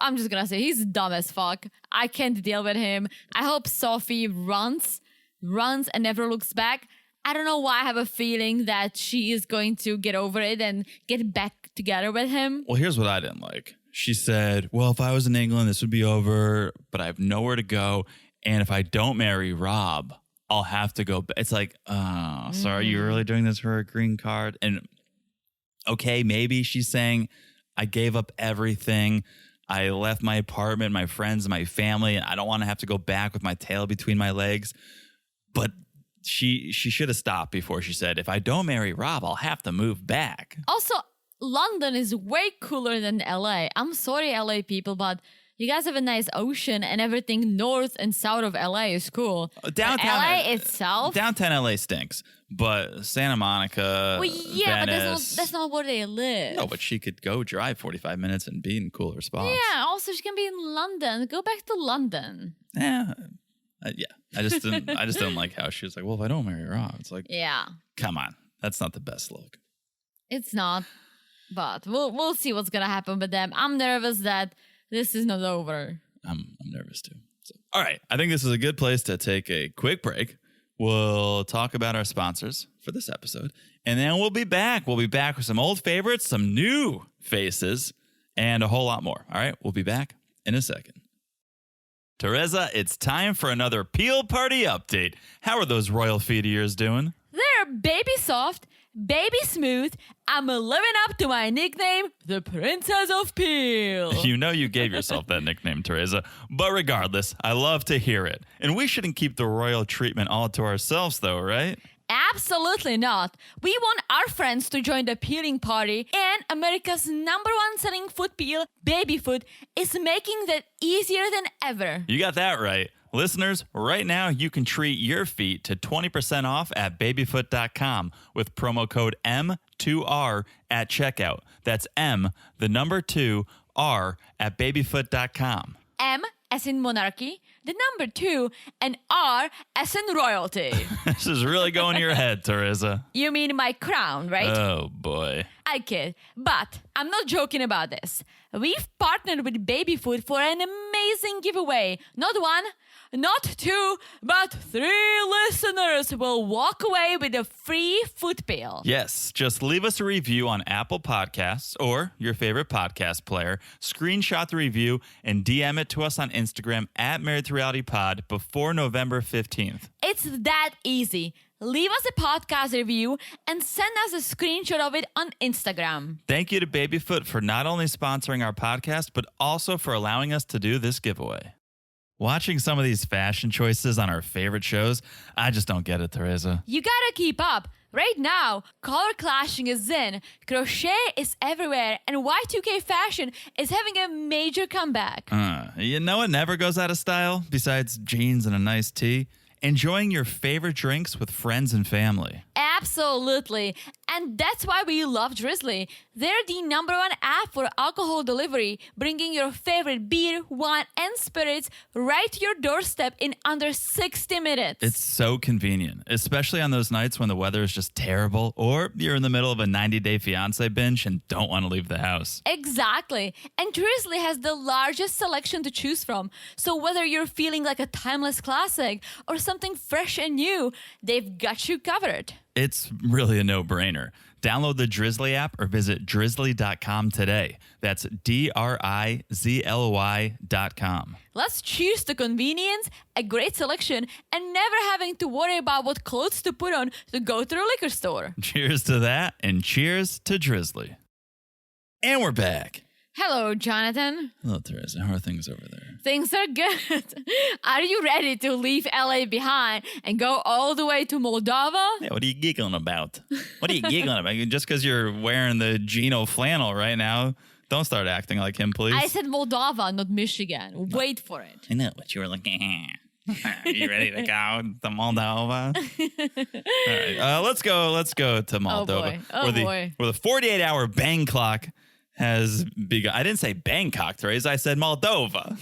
I'm just gonna say he's dumb as fuck. I can't deal with him. I hope Sophie runs and never looks back. I don't know why I have a feeling that she is going to get over it and get back together with him. Well, here's what I didn't like. She said, well, if I was in England, this would be over, but I have nowhere to go. And if I don't marry Rob, I'll have to go. It's like, so are you really doing this for a green card? And okay, maybe she's saying, I gave up everything. I left my apartment, my friends, my family, and I don't want to have to go back with my tail between my legs. But she should have stopped before she said, if I don't marry Rob, I'll have to move back. Also, London is way cooler than LA. I'm sorry, LA people, but you guys have a nice ocean and everything north and south of LA is cool. Downtown LA itself? Downtown LA stinks. But Santa Monica, Venice, but that's not where they live. No, but she could go drive 45 minutes and be in cooler spots. Yeah, also she can be in London. Go back to London. Yeah. I just didn't like how she was like, well, if I don't marry Rob, it's like, yeah, come on. That's not the best look. It's not. But we'll see what's going to happen with them. I'm nervous that this is not over. I'm nervous too. So, all right. I think this is a good place to take a quick break. We'll talk about our sponsors for this episode. And then we'll be back. We'll be back with some old favorites, some new faces, and a whole lot more. All right. We'll be back in a second. Teresa, it's time for another Peel Party update. How are those royal feet of yours doing? They're baby soft, baby smooth. I'm living up to my nickname, the Princess of Peel. You know you gave yourself that nickname, Teresa. But regardless, I love to hear it. And we shouldn't keep the royal treatment all to ourselves, though, right? Absolutely not. We want our friends to join the peeling party, and America's #1 selling foot peel, Baby Foot, is making that easier than ever. You got that right. Listeners, right now you can treat your feet to 20% off at babyfoot.com with promo code M2R at checkout. That's M, the number 2, R at babyfoot.com. M as in monarchy, the number 2, and R as in royalty. This is really going to your head, Teresa. You mean my crown, right? Oh, boy. I kid, but I'm not joking about this. We've partnered with Baby Food for an amazing giveaway. Not 1, not 2, but 3 listeners will walk away with a free foot pail. Yes, just leave us a review on Apple Podcasts or your favorite podcast player, screenshot the review, and DM it to us on Instagram at Married to Reality Pod before November 15th. It's that easy. Leave us a podcast review and send us a screenshot of it on Instagram. Thank you to Babyfoot for not only sponsoring our podcast, but also for allowing us to do this giveaway. Watching some of these fashion choices on our favorite shows, I just don't get it, Teresa. You gotta keep up. Right now, color clashing is in, crochet is everywhere, and Y2K fashion is having a major comeback. You know what never goes out of style besides jeans and a nice tee? Enjoying your favorite drinks with friends and family. Absolutely. And that's why we love Drizzly. They're the #1 app for alcohol delivery, bringing your favorite beer, wine, and spirits right to your doorstep in under 60 minutes. It's so convenient, especially on those nights when the weather is just terrible or you're in the middle of a 90-day fiancé binge and don't want to leave the house. Exactly. And Drizzly has the largest selection to choose from. So whether you're feeling like a timeless classic or something fresh and new, they've got you covered. It's really a no-brainer. Download the Drizzly app or visit drizzly.com today. That's DRIZLY.com. Let's cheers to convenience, a great selection, and never having to worry about what clothes to put on to go to the liquor store. Cheers to that, and cheers to Drizzly. And we're back. Hello, Jonathan. Hello, Teresa. How are things over there? Things are good. Are you ready to leave LA behind and go all the way to Moldova? Yeah, what are you giggling about? What are you giggling about? Just because you're wearing the Gino flannel right now, don't start acting like him, please. I said Moldova, not Michigan. Wait for it. I know what you were looking at. Are you ready to go to Moldova? All right, let's go to Moldova. Oh boy. Where the 48-hour bang clock has begun. I didn't say Bangkok, Therese. I said Moldova.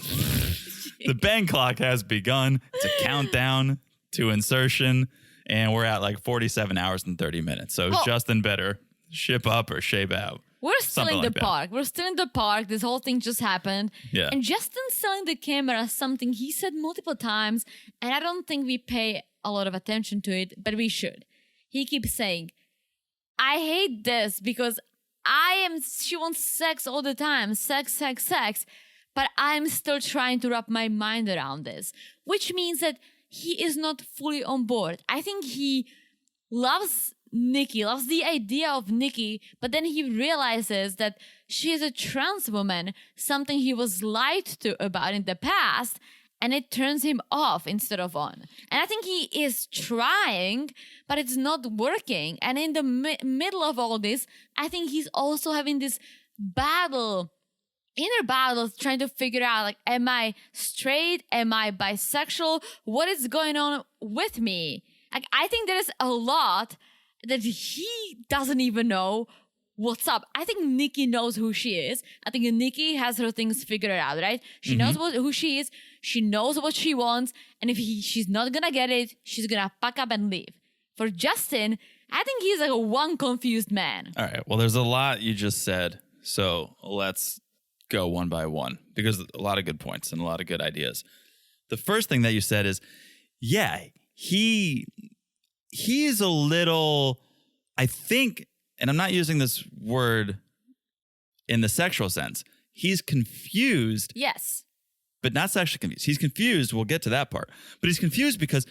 The bang clock has begun. It's a countdown to insertion, and we're at like 47 hours and 30 minutes. So Justin better ship up or shape out. We're still in the park. We're still in the park. This whole thing just happened. Yeah. And Justin's selling the camera something he said multiple times, and I don't think we pay a lot of attention to it, but we should. He keeps saying, I hate this because she wants sex all the time. Sex. But I'm still trying to wrap my mind around this, which means that he is not fully on board. I think he loves Nikki, loves the idea of Nikki, but then he realizes that she is a trans woman, something he was lied to about in the past, and it turns him off instead of on. And I think he is trying, but it's not working. And in the middle of all this, I think he's also having this inner battle, trying to figure out, like, am I straight? Am I bisexual? What is going on with me? Like, I think there is a lot that he doesn't even know what's up. I think Nikki knows who she is. I think Nikki has her things figured out, right? She knows who she is. She knows what she wants. And if she's not gonna get it, she's gonna pack up and leave. For Justin, I think he's like one confused man. All right. Well, there's a lot you just said. So let's go one by one, because a lot of good points and a lot of good ideas. The first thing that you said is, yeah, he's a little, I think, and I'm not using this word in the sexual sense. He's confused. Yes. But not sexually confused. He's confused. We'll get to that part. But he's confused because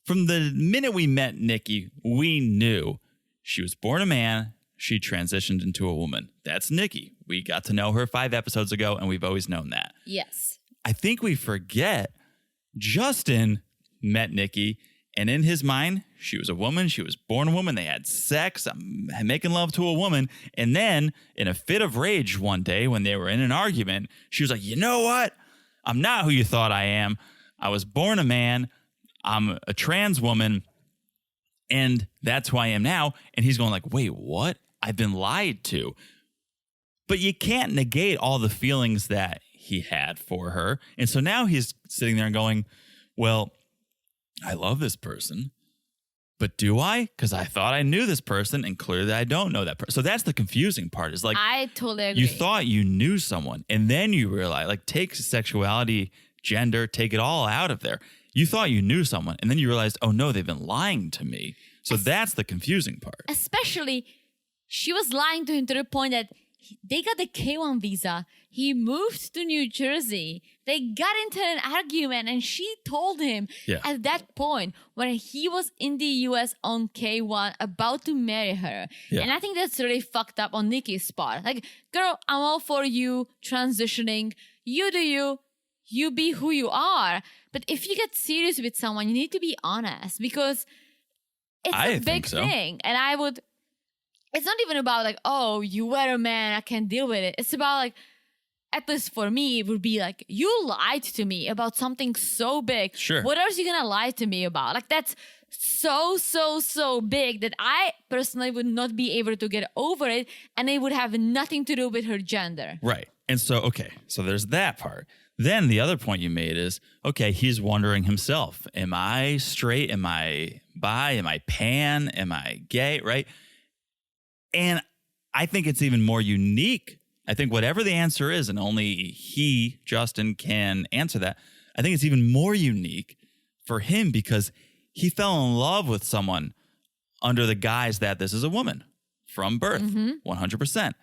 from the minute we met Nikki, we knew she was born a man. She transitioned into a woman. That's Nikki. We got to know her 5 episodes ago, and we've always known that. Yes. I think we forget Justin met Nikki, and in his mind, she was a woman. She was born a woman. They had sex, making love to a woman. And then in a fit of rage one day when they were in an argument, she was like, you know what? I'm not who you thought I am. I was born a man. I'm a trans woman. And that's who I am now. And he's going like, wait, what? I've been lied to. But you can't negate all the feelings that he had for her. And so now he's sitting there and going, well, I love this person, but do I? Because I thought I knew this person, and clearly I don't know that person. So that's the confusing part. Is like, I totally agree. You thought you knew someone, and then you realize, like, take sexuality, gender, take it all out of there. You thought you knew someone, and then you realized, oh no, they've been lying to me. So that's the confusing part. Especially, she was lying to him to the point that they got the K1 visa. He moved to New Jersey. They got into an argument, and she told him at that point when he was in the US on K1 about to marry her. Yeah. And I think that's really fucked up on Nikki's part. Like, girl, I'm all for you transitioning. You do you. You be who you are. But if you get serious with someone, you need to be honest, because it's a big thing. And it's not even about like, oh, you were a man, I can't deal with it. It's about like, at least for me, it would be like, you lied to me about something so big. Sure. What else are you gonna lie to me about? Like, that's so big that I personally would not be able to get over it, and it would have nothing to do with her gender. Right. And so, okay, so there's that part. Then the other point you made is, okay, he's wondering himself, am I straight? Am I bi? Am I pan? Am I gay? Right? And I think it's even more unique. I think whatever the answer is, and only he, Justin, can answer that, I think it's even more unique for him because he fell in love with someone under the guise that this is a woman from birth, 100%.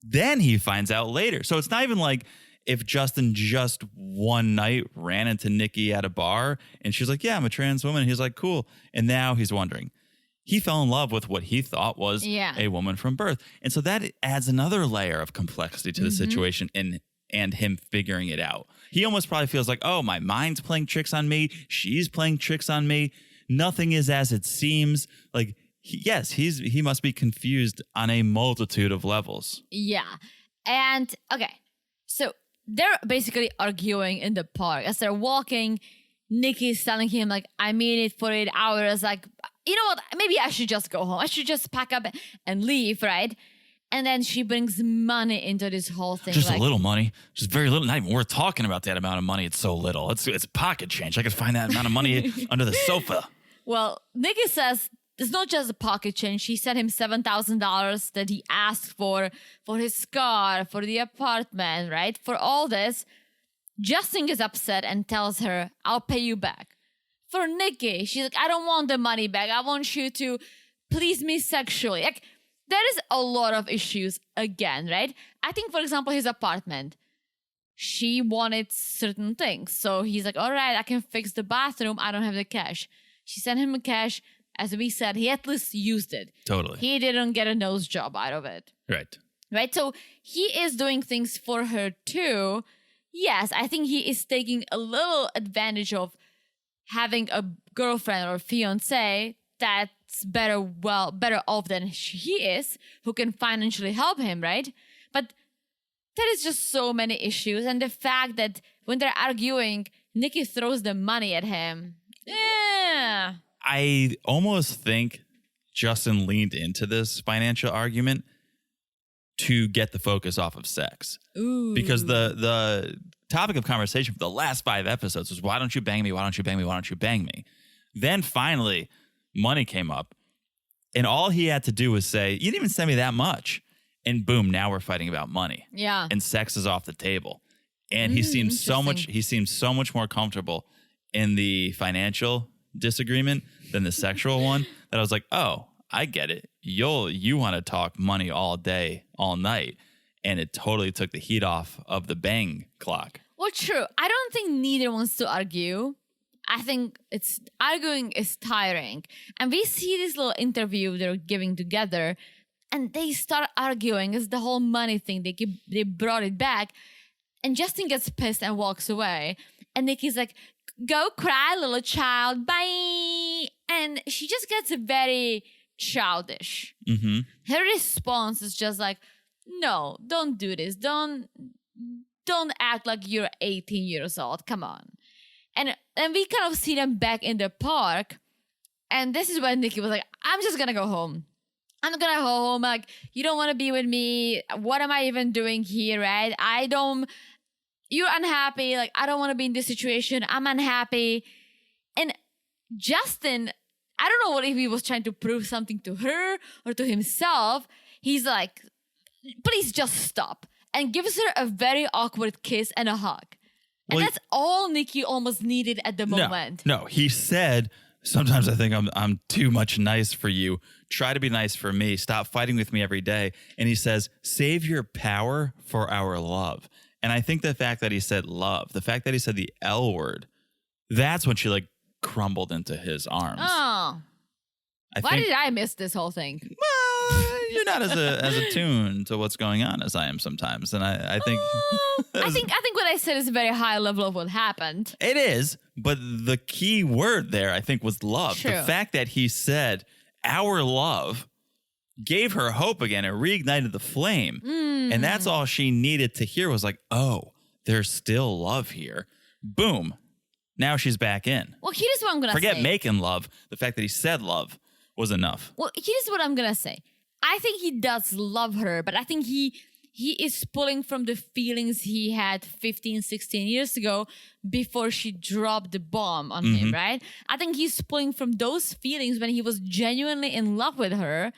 Then he finds out later. So it's not even like if Justin just one night ran into Nikki at a bar and she's like, yeah, I'm a trans woman. And he's like, cool. And now he's wondering. He fell in love with what he thought was a woman from birth. And so that adds another layer of complexity to the situation and him figuring it out. He almost probably feels like, oh, my mind's playing tricks on me. She's playing tricks on me. Nothing is as it seems. Like, he must be confused on a multitude of levels. Yeah. And, okay, so they're basically arguing in the park. As they're walking, Nikki's telling him, like, I mean it for 8 hours. Like, you know what? Maybe I should just go home. I should just pack up and leave, right? And then she brings money into this whole thing. Just like, a little money. Just very little. Not even worth talking about that amount of money. It's so little. It's pocket change. I could find that amount of money under the sofa. Well, Nikki says it's not just a pocket change. She sent him $7,000 that he asked for his car, for the apartment, right? For all this. Justin gets upset and tells her, I'll pay you back. For Nikki, she's like, I don't want the money back. I want you to please me sexually. Like, there is a lot of issues again, right? I think, for example, his apartment. She wanted certain things. So he's like, all right, I can fix the bathroom. I don't have the cash. She sent him the cash. As we said, he at least used it. Totally. He didn't get a nose job out of it. Right? So he is doing things for her too. Yes, I think he is taking a little advantage of having a girlfriend or fiancé that's better off than he is, who can financially help him, right? But there is just so many issues. And the fact that when they're arguing, Nikki throws the money at him. Yeah. I almost think Justin leaned into this financial argument to get the focus off of sex. Ooh. Because the topic of conversation for the last 5 episodes was, why don't you bang me? Why don't you bang me? Why don't you bang me? Then finally, money came up. And all he had to do was say, you didn't even send me that much. And boom, now we're fighting about money. Yeah. And sex is off the table. And he seems so much more comfortable in the financial disagreement than the sexual one, that I was like, oh, I get it. You want to talk money all day, all night. And it totally took the heat off of the bang clock. Well, true. I don't think neither wants to argue. I think arguing is tiring. And we see this little interview they're giving together, and they start arguing. It's the whole money thing. They brought it back. And Justin gets pissed and walks away. And Nikki's like, go cry, little child. Bye. And she just gets very childish. Mm-hmm. Her response is just like, no, don't do this. Don't act like you're 18 years old. Come on. And we kind of see them back in the park. And this is when Nikki was like, I'm just going to go home. I'm going to go home. Like, you don't want to be with me. What am I even doing here, right? You're unhappy. Like, I don't want to be in this situation. I'm unhappy. And Justin, I don't know if he was trying to prove something to her or to himself. He's like, please just stop. And gives her a very awkward kiss and a hug. And that's all Nikki almost needed at the moment. No, he said, sometimes I think I'm too much nice for you. Try to be nice for me. Stop fighting with me every day. And he says, save your power for our love. And I think the fact that he said love, the fact that he said the L word, that's when she like crumbled into his arms. Oh. Why did I miss this whole thing? Well, you're not as attuned to what's going on as I am sometimes. And I think I think what I said is a very high level of what happened. It is, but the key word there, I think, was love. True. The fact that he said our love gave her hope again. It reignited the flame. And that's all she needed to hear was like, oh, there's still love here. Boom. Now she's back in. Well, here's what I'm going to say. Forget making love. The fact that he said love was enough. Well, here's what I'm going to say. I think he does love her, but I think he is pulling from the feelings he had 15, 16 years ago before she dropped the bomb on him, right? I think he's pulling from those feelings when he was genuinely in love with her.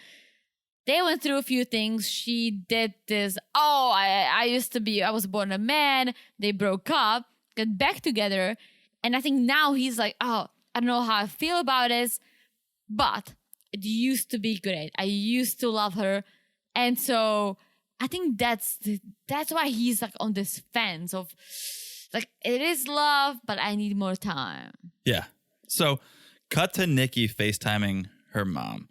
They went through a few things. She did this, I was born a man. They broke up, got back together. And I think now he's like, oh, I don't know how I feel about this, but it used to be great. I used to love her. And so I think that's why he's like on this fence of like, it is love, but I need more time. Yeah. So cut to Nikki FaceTiming her mom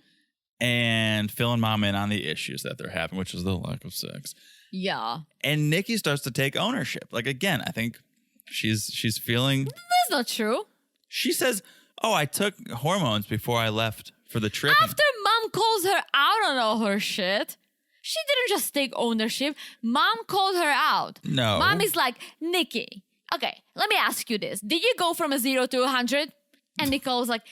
and filling mom in on the issues that they're having, which is the lack of sex. Yeah. And Nikki starts to take ownership. Like, again, I think she's feeling... That's not true. She says, oh, I took hormones before I left for the trip. After mom calls her out on all her shit, she didn't just take ownership. Mom called her out. No. Mom is like, Nikki, okay, let me ask you this. Did you go from a 0 to 100? And Nicole was like,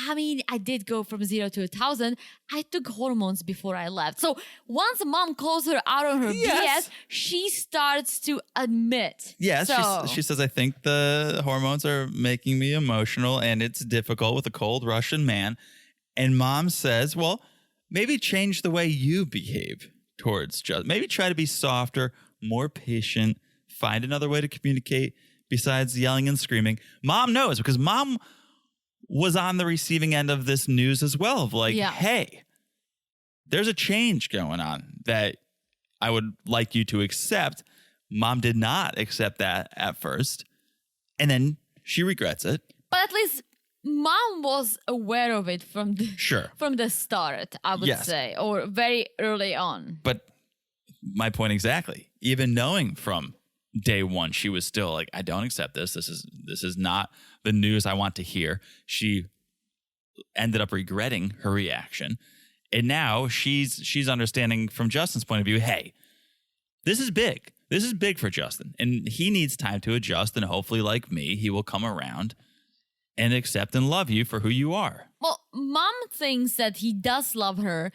I mean, I did go from 0 to 1,000. I took hormones before I left. So once mom calls her out on her BS, she starts to admit. Yes, she says, I think the hormones are making me emotional and it's difficult with a cold Russian man. And mom says, well, maybe change the way you behave towards Justin. Maybe try to be softer, more patient, find another way to communicate besides yelling and screaming. Mom knows because mom was on the receiving end of this news as well of like, hey, there's a change going on that I would like you to accept. Mom did not accept that at first. And then she regrets it. But at least mom was aware of it from the start, I would say, or very early on. But my point exactly, even knowing from day one, she was still like, I don't accept this. This is not the news I want to hear. She ended up regretting her reaction. And now she's understanding from Justin's point of view, hey, this is big. This is big for Justin. And he needs time to adjust. And hopefully, like me, he will come around and accept and love you for who you are. Well, mom thinks that he does love her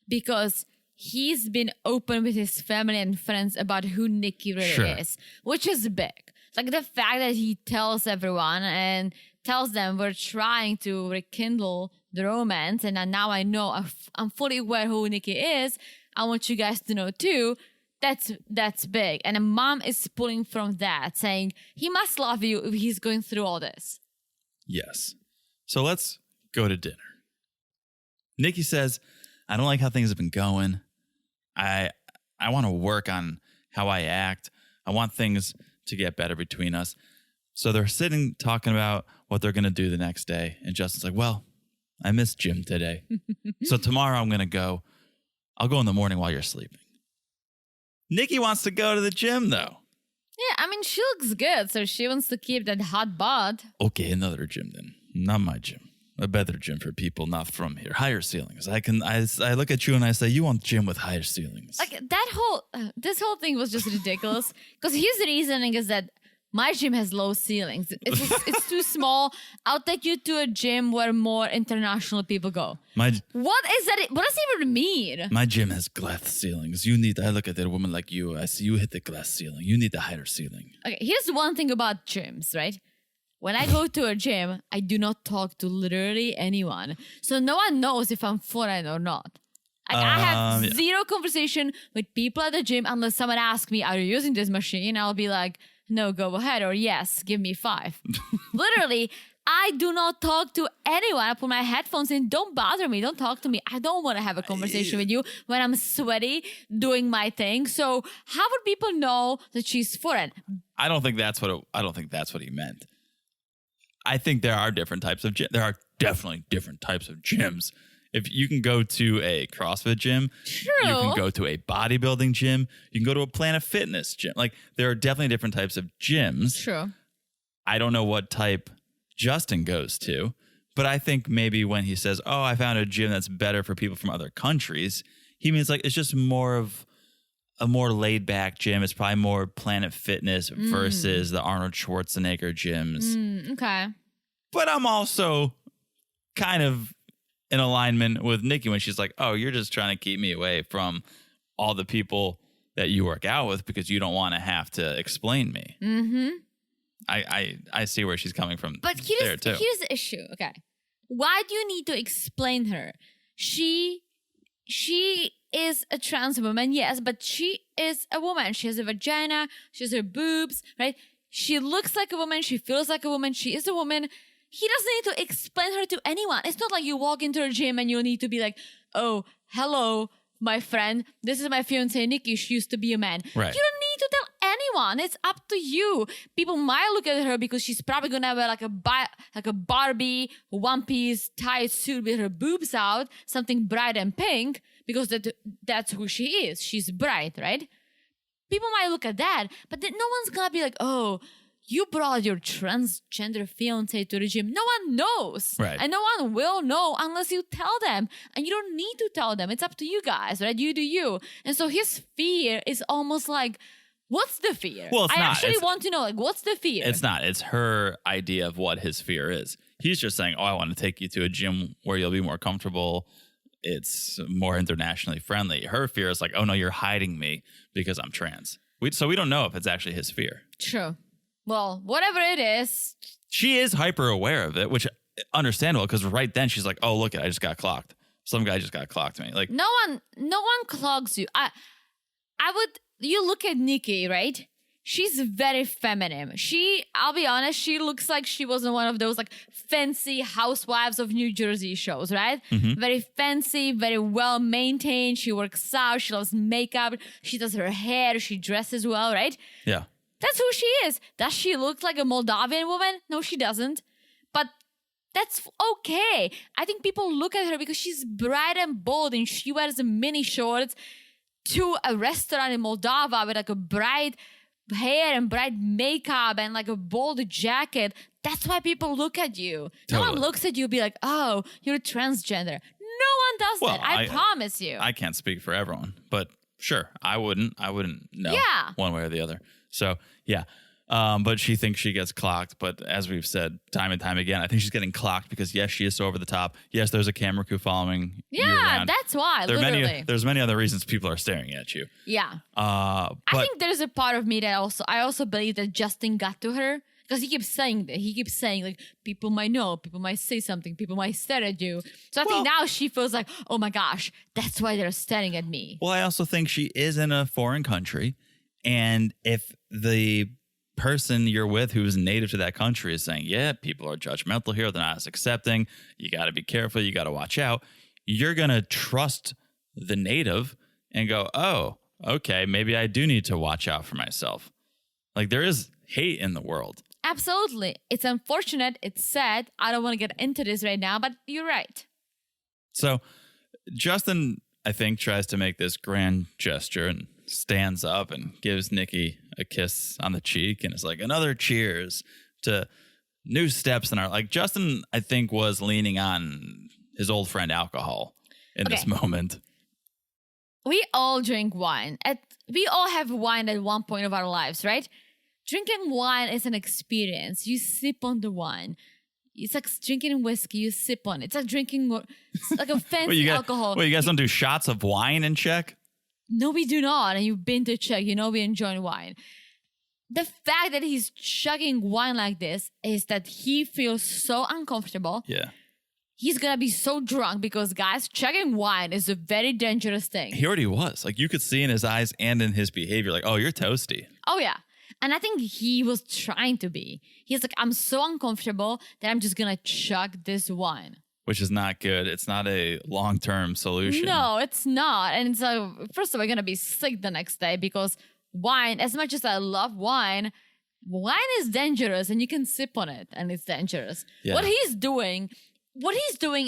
because he's been open with his family and friends about who Nikki really is, which is big. Like the fact that he tells everyone and tells them we're trying to rekindle the romance. And now I know I'm fully aware who Nikki is. I want you guys to know too. That's big. And a mom is pulling from that, saying he must love you if he's going through all this. Yes. So let's go to dinner. Nikki says, I don't like how things have been going. I want to work on how I act. I want things to get better between us. So they're sitting talking about what they're going to do the next day. And Justin's like, well, I missed gym today. So tomorrow I'm going to go. I'll go in the morning while you're sleeping. Nikki wants to go to the gym, though. Yeah, I mean, she looks good, so she wants to keep that hot bod. Okay, another gym then. Not my gym. A better gym for people not from here. Higher ceilings. I look at you and I say, you want gym with higher ceilings. Like this whole thing was just ridiculous. Because his reasoning is that my gym has low ceilings. It's too small. I'll take you to a gym where more international people go. What is that? What does it even mean? My gym has glass ceilings. I look at a woman like you. I see you hit the glass ceiling. You need the higher ceiling. Okay, here's one thing about gyms, right? When I go to a gym, I do not talk to literally anyone. So no one knows if I'm foreign or not. Like, I have zero conversation with people at the gym unless someone asks me, are you using this machine? I'll be like, no, go ahead. Or yes, give me 5. Literally, I do not talk to anyone. I put my headphones in. Don't bother me. Don't talk to me. I don't want to have a conversation with you when I'm sweaty doing my thing. So how would people know that she's foreign? I don't think that's what he meant. I think there are different types of gyms. There are definitely different types of gyms. If you can go to a CrossFit gym, you can go to a bodybuilding gym, you can go to a Planet Fitness gym. Like, there are definitely different types of gyms. True. I don't know what type Justin goes to, but I think maybe when he says, oh, I found a gym that's better for people from other countries, he means like it's just more of a more laid back gym. It's probably more Planet Fitness versus the Arnold Schwarzenegger gyms. Okay. But I'm also kind of in alignment with Nikki when she's like, oh, you're just trying to keep me away from all the people that you work out with because you don't want to have to explain me. Mm-hmm. I see where she's coming from. But here's the issue. Okay. Why do you need to explain her? She is a trans woman, yes, but she is a woman. She has a vagina. She has her boobs, right? She looks like a woman. She feels like a woman. She is a woman. he doesn't need to explain her to anyone. It's not like you walk into a gym and you need to be like, oh, hello, my friend. This is my fiancée, Nikki. She used to be a man. Right. You don't need to tell anyone. It's up to you. People might look at her because she's probably going to wear like a Barbie one-piece tight suit with her boobs out, something bright and pink, because that's who she is. She's bright, right? People might look at that, but then no one's going to be like, oh, you brought your transgender fiancé to the gym. No one knows. Right. And no one will know unless you tell them. And you don't need to tell them. It's up to you guys, right? You do you. And so his fear is almost like, what's the fear? Well, it's I not. actually want to know, like, what's the fear? It's not. It's her idea of what his fear is. He's just saying, oh, I want to take you to a gym where you'll be more comfortable. It's more internationally friendly. Her fear is like, oh, no, you're hiding me because I'm trans. So we don't know if it's actually his fear. True. Well, whatever it is. She is hyper aware of it, which understandable because right then she's like, oh, look, I just got clocked. Some guy just got clocked to me. Like No one clogs you. You look at Nikki, right? She's very feminine. I'll be honest, she looks like she wasn't one of those like fancy housewives of New Jersey shows, right? Mm-hmm. Very fancy, very well maintained. She works out, she loves makeup, she does her hair, she dresses well, right? Yeah. That's who she is. Does she look like a Moldavian woman? No, she doesn't. But that's okay. I think people look at her because she's bright and bold and she wears mini shorts to a restaurant in Moldova with like a bright hair and bright makeup and like a bold jacket. That's why people look at you. Totally. No one looks at you and be like, oh, you're transgender. No one does that. I promise you. I can't speak for everyone, but sure, I wouldn't know one way or the other. So yeah. But she thinks she gets clocked. But as we've said time and time again, I think she's getting clocked because yes, she is so over the top. Yes, there's a camera crew following you around. That's why. There's many other reasons people are staring at you. Yeah. But I think there's a part of me that I also believe that Justin got to her because he keeps saying that. He keeps saying like people might know, people might say something, people might stare at you. So I think now she feels like, oh my gosh, that's why they're staring at me. Well, I also think she is in a foreign country, and if the person you're with who's native to that country is saying, yeah, people are judgmental here, they're not as accepting, you got to be careful, you got to watch out, you're going to trust the native and go, oh, okay, maybe I do need to watch out for myself. Like there is hate in the world. Absolutely. It's unfortunate. It's sad. I don't want to get into this right now, but you're right. So Justin, I think, tries to make this grand gesture and stands up and gives Nikki a kiss on the cheek and is like, another cheers to new steps in our, like Justin, I think, was leaning on his old friend alcohol in this moment. We all drink wine. We all have wine at one point of our lives, right? Drinking wine is an experience. You sip on the wine. It's like drinking whiskey. You sip on it. It's like drinking it's like a fancy alcohol. Wait, you guys don't do shots of wine in Czech? No, we do not. And you've been to Czech. You know we enjoy wine. The fact that he's chugging wine like this is that he feels so uncomfortable. Yeah. He's going to be so drunk because, guys, chugging wine is a very dangerous thing. He already was. Like, you could see in his eyes and in his behavior, like, oh, you're toasty. Oh, yeah. And I think he was trying to be. He's like, I'm so uncomfortable that I'm just going to chug this wine. Which is not good. It's not a long-term solution. No, it's not. And so, first of all, I'm going to be sick the next day because wine, as much as I love wine is dangerous and you can sip on it and it's dangerous. Yeah. What he's doing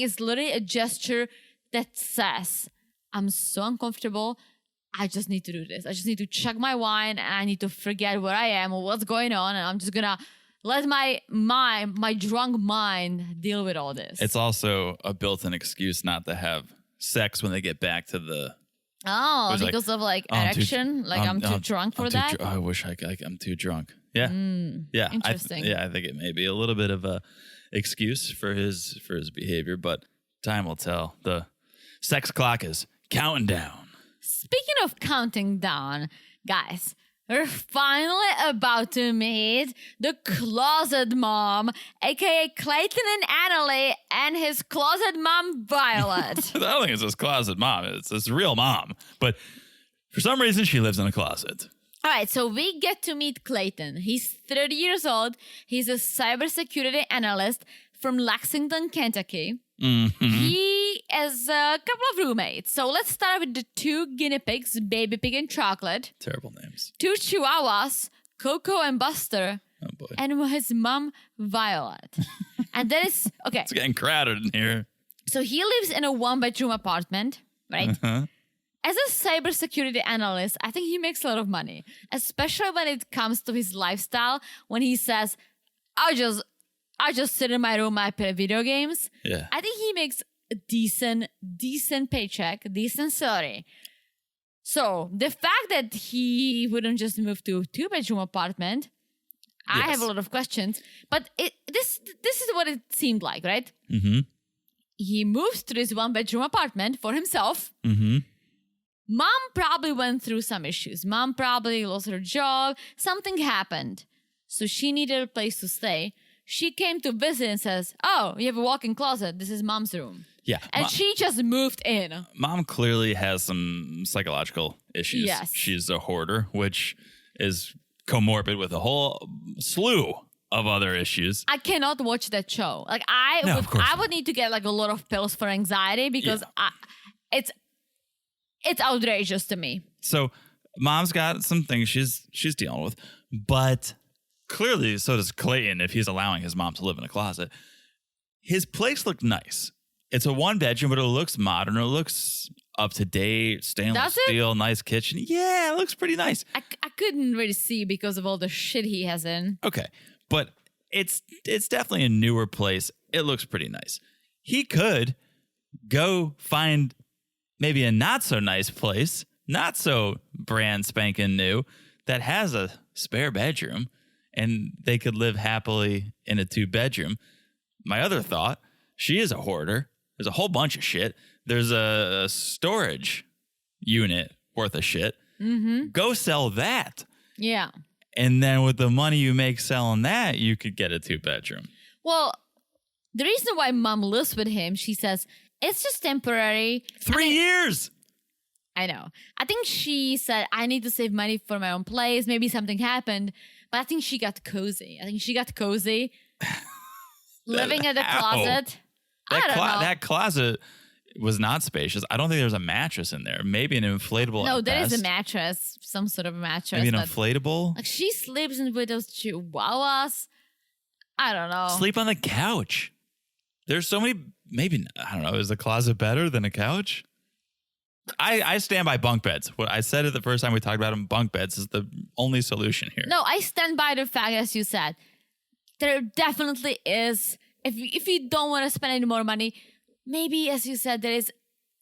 is literally a gesture that says, I'm so uncomfortable. I just need to do this. I just need to chug my wine and I need to forget where I am or what's going on. And I'm just going to let my drunk mind deal with all this. It's also a built-in excuse not to have sex when they get back to the... Oh, because of erection? I'm too drunk for that? I wish I'm too drunk. Yeah. Yeah. Interesting. I think it may be a little bit of a excuse for his behavior, but time will tell. The sex clock is counting down. Speaking of counting down, guys... We're finally about to meet the closet mom, a.k.a. Clayton and Annalie, and his closet mom, Violet. I don't think it's his closet mom. It's his real mom. But for some reason, she lives in a closet. All right, so we get to meet Clayton. He's 30 years old. He's a cybersecurity analyst, from Lexington, Kentucky. Mm-hmm. He has a couple of roommates. So let's start with the 2 guinea pigs, Baby Pig and Chocolate. Terrible names. 2 chihuahuas, Coco and Buster. Oh boy. And his mom, Violet. And that is, okay. It's getting crowded in here. So he lives in a 1-bedroom apartment, right? Uh-huh. As a cybersecurity analyst, I think he makes a lot of money, especially when it comes to his lifestyle. When he says, I just sit in my room, I play video games. Yeah. I think he makes a decent paycheck, decent salary. So the fact that he wouldn't just move to a 2-bedroom apartment, I have a lot of questions. But this is what it seemed like, right? Mm-hmm. He moves to this 1-bedroom apartment for himself. Mm-hmm. Mom probably went through some issues. Mom probably lost her job. Something happened. So she needed a place to stay. She came to visit and says, oh, you have a walk-in closet. This is Mom's room. Yeah. And she just moved in. Mom clearly has some psychological issues. Yes. She's a hoarder, which is comorbid with a whole slew of other issues. I cannot watch that show. Like of course I would need to get like a lot of pills for anxiety because it's outrageous to me. So Mom's got some things she's dealing with, but clearly so does Clayton if he's allowing his mom to live in a closet. His place looked nice. It's a 1-bedroom, but it looks modern. It looks up to date, stainless steel, nice kitchen. Yeah, it looks pretty nice. I couldn't really see because of all the shit he has in. Okay, but it's definitely a newer place. It looks pretty nice. He could go find maybe a not so nice place, not so brand spanking new, that has a spare bedroom, and they could live happily in a 2-bedroom. My other thought, she is a hoarder. There's a whole bunch of shit. There's a storage unit worth of shit. Mm-hmm. Go sell that. Yeah. And then with the money you make selling that, you could get a 2-bedroom. Well, the reason why Mom lives with him, she says, it's just temporary. 3 years. I know. I think she said, I need to save money for my own place. Maybe something happened. But I think she got cozy. Living in the closet. I don't know. That closet was not spacious. I don't think there's a mattress in there. Maybe an inflatable. No, at there is a best. mattress. Some sort of a mattress. Maybe an but, inflatable. like, she sleeps with those chihuahuas. I don't know. Sleep on the couch. There's so many. Maybe, I don't know. Is the closet better than a couch? I stand by bunk beds. What I said it the first time we talked about them. Bunk beds is the only solution here. No, I stand by the fact, as you said, there definitely is. If you don't want to spend any more money, maybe, as you said, there is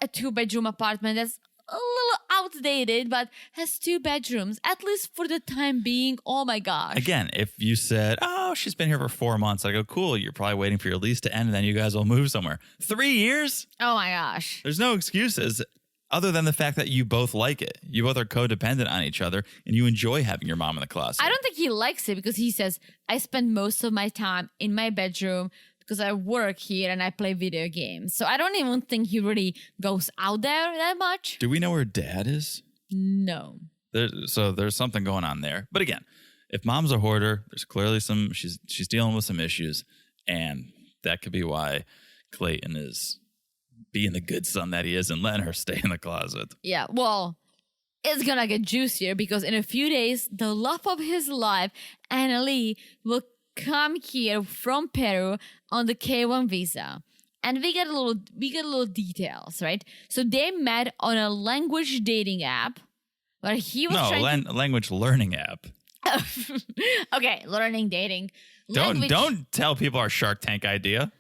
a 2-bedroom apartment that's a little outdated, but has 2 bedrooms, at least for the time being. Oh my gosh. Again, if you said, oh, she's been here for 4 months, I go, cool, you're probably waiting for your lease to end and then you guys will move somewhere. 3 years? Oh my gosh. There's no excuses other than the fact that you both like it. You both are codependent on each other and you enjoy having your mom in the closet. I don't think he likes it because he says, I spend most of my time in my bedroom because I work here and I play video games. So I don't even think he really goes out there that much. Do we know where dad is? No. So there's something going on there. But again, if mom's a hoarder, there's clearly she's dealing with some issues. And that could be why Clayton is being the good son that he is and letting her stay in the closet. Yeah, well, it's gonna get juicier because in a few days, the love of his life, Anna Lee, will come here from Peru on the K1 visa. And we get a little details, right? So they met on a language dating app where he was language learning app. Okay, learning dating. Don't tell people our Shark Tank idea.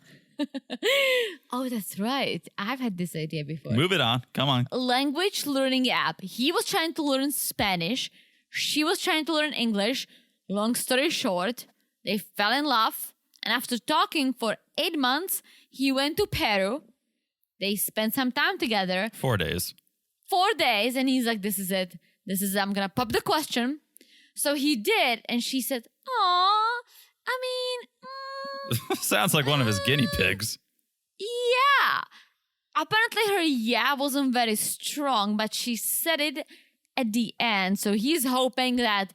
Oh, that's right. I've had this idea before. Move it on. Come on. Language learning app. He was trying to learn Spanish. She was trying to learn English. Long story short, they fell in love. And after talking for 8 months, he went to Peru. They spent some time together. 4 days. 4 days. And he's like, this is it. I'm going to pop the question. So he did. And she said, aw, I mean... Sounds like one of his guinea pigs. Yeah. Apparently her yeah wasn't very strong, but she said it at the end. So he's hoping that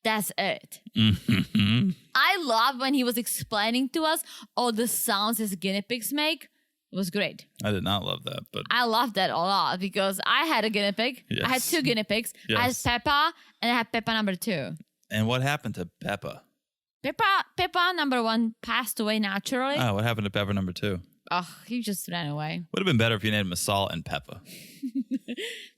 That's it. Mm-hmm. I love when he was explaining to us all the sounds his guinea pigs make. It was great. I did not love that, but I loved that a lot because I had a guinea pig. Yes. I had 2 guinea pigs. Yes. I had Peppa and I had Peppa number 2. and what happened to Peppa? Peppa number 1 passed away naturally. Oh, what happened to Peppa number 2? Oh, he just ran away. Would have been better if you named him Salt and Peppa.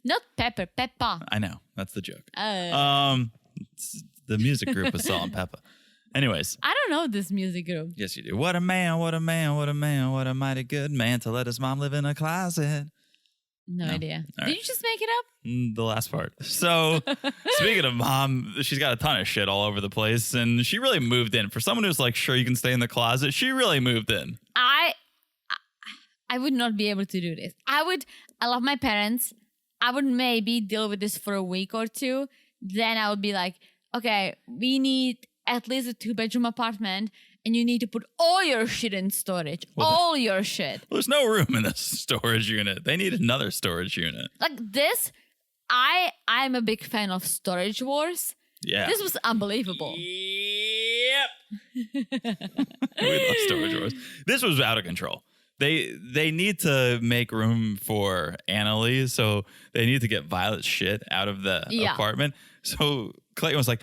Not Pepper, Peppa. I know, that's the joke. It's The music group was Salt and Peppa. Anyways, I don't know this music group. yes, you do. What a man, what a man, what a man, what a mighty good man to let his mom live in a closet. No idea. All Did right. you just make it up? The last part. So, speaking of mom, she's got a ton of shit all over the place, and she really moved in. For someone who's like, sure, you can stay in the closet, she really moved in. I would not be able to do this. I love my parents. I would maybe deal with this for a week or 2. Then I would be like, okay, we need at least a 2-bedroom apartment and you need to put all your shit in storage. All your shit. Well, there's no room in this storage unit. They need another storage unit. Like this, I'm a big fan of Storage Wars. Yeah. This was unbelievable. Yep. We love Storage Wars. This was out of control. They need to make room for Annalie, so they need to get Violet's shit out of the apartment. So Clayton was like,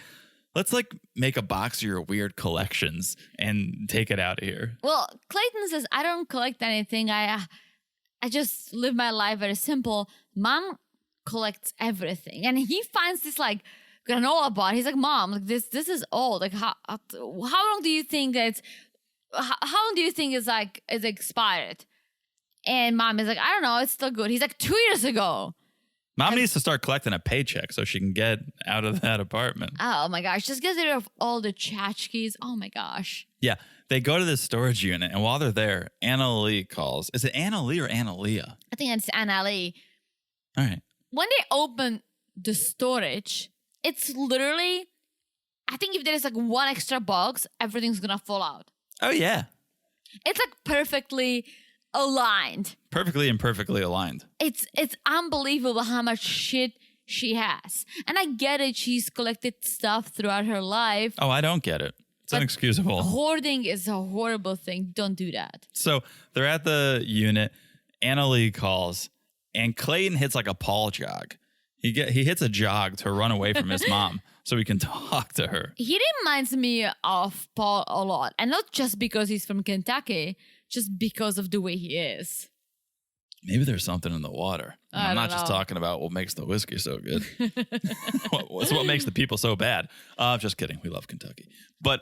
let's like make a box of your weird collections and take it out of here. Well, Clayton says, I don't collect anything. I just live my life very simple. Mom collects everything. And he finds this like granola bar. He's like, Mom, like this is old. Like how long do you think it's how long do you think it's expired? And Mom is like, I don't know, it's still good. He's like, 2 years ago. Mom needs to start collecting a paycheck so she can get out of that apartment. Oh my gosh, just get rid of all the tchotchkes. Oh my gosh. Yeah, they go to this storage unit, and while they're there, Annalie calls. Is it Annalie or Analia? I think it's Annalie. All right. When they open the storage, it's literally, I think if there's like one extra box, everything's gonna fall out. Oh, yeah. It's like perfectly aligned. Perfectly and perfectly aligned. It's unbelievable how much shit she has. And I get it, she's collected stuff throughout her life. Oh, I don't get it. It's inexcusable. Hoarding is a horrible thing. Don't do that. So they're at the unit. Annalie calls, and Clayton hits like a Paul jog. He hits a jog to run away from his mom so he can talk to her. He reminds me of Paul a lot. And not just because he's from Kentucky, just because of the way he is. Maybe there's something in the water. And I'm not just talking about what makes the whiskey so good. It's what makes the people so bad. Just kidding. We love Kentucky. But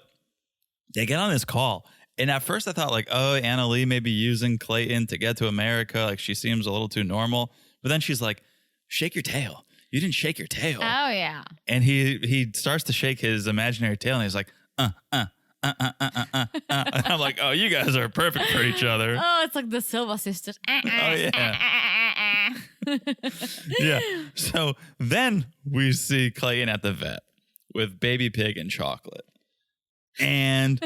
they get on this call. And at first I thought like, oh, Annalie may be using Clayton to get to America. Like she seems a little too normal. But then she's like, shake your tail. You didn't shake your tail. Oh, yeah. And he starts to shake his imaginary tail. And he's like, And I'm like, oh, you guys are perfect for each other. Oh, it's like the Silva sisters. Oh, yeah. Yeah. So then we see Clayton at the vet with baby pig and chocolate. And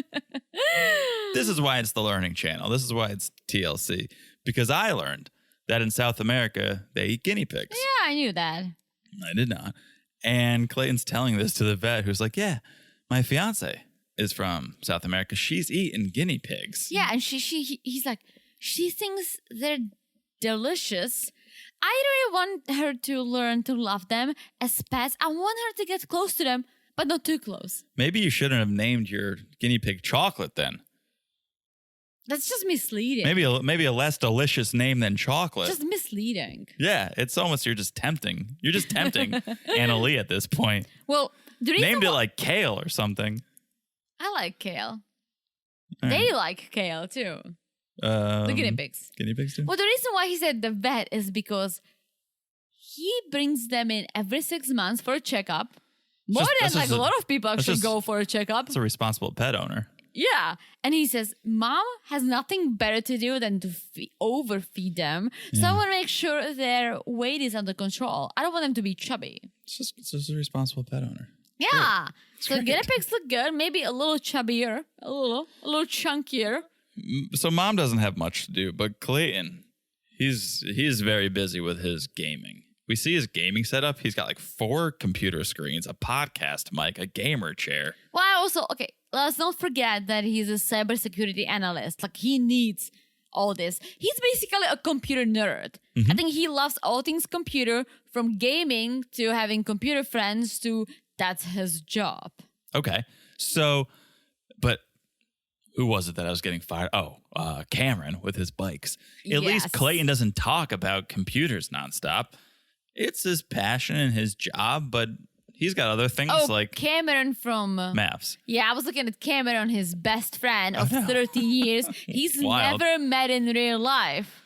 this is why it's the Learning Channel. This is why it's TLC. Because I learned that in South America, they eat guinea pigs. Yeah, I knew that. I did not. And Clayton's telling this to the vet who's like, yeah, my fiance is from South America. She's eating guinea pigs. Yeah, and he's like, she thinks they're delicious. I really want her to learn to love them as pets. I want her to get close to them, but not too close. Maybe you shouldn't have named your guinea pig Chocolate then. That's just misleading. Maybe a less delicious name than Chocolate. Just misleading. Yeah, it's almost you're just tempting Annalie at this point. Well, the reason named it like Kale or something. I like kale. All They right. like kale too. The guinea pigs. Guinea pigs too? Well, the reason why he said the vet is because he brings them in every 6 months for a checkup. More That's than just like a lot of people actually go for a checkup. It's a responsible pet owner. Yeah. And he says, Mom has nothing better to do than to overfeed them. So I want to make sure their weight is under control. I don't want them to be chubby. It's just a responsible pet owner. Yeah. So great. guinea pigs look good. Maybe a little chubbier, a little chunkier. So mom doesn't have much to do, but Clayton, he's very busy with his gaming. We see his gaming setup. He's got like 4 computer screens, a podcast mic, a gamer chair. Well, okay, let's not forget that he's a cybersecurity analyst. Like, he needs all this. He's basically a computer nerd. I think he loves all things computer, from gaming to having computer friends to that's his job. Okay. So, but who was it that I was getting fired? Oh, Cameron with his bikes. At least Clayton doesn't talk about computers nonstop. It's his passion and his job, but he's got other things like Cameron from maps. Yeah, I was looking at Cameron, his best friend of 13 years. He's never met in real life.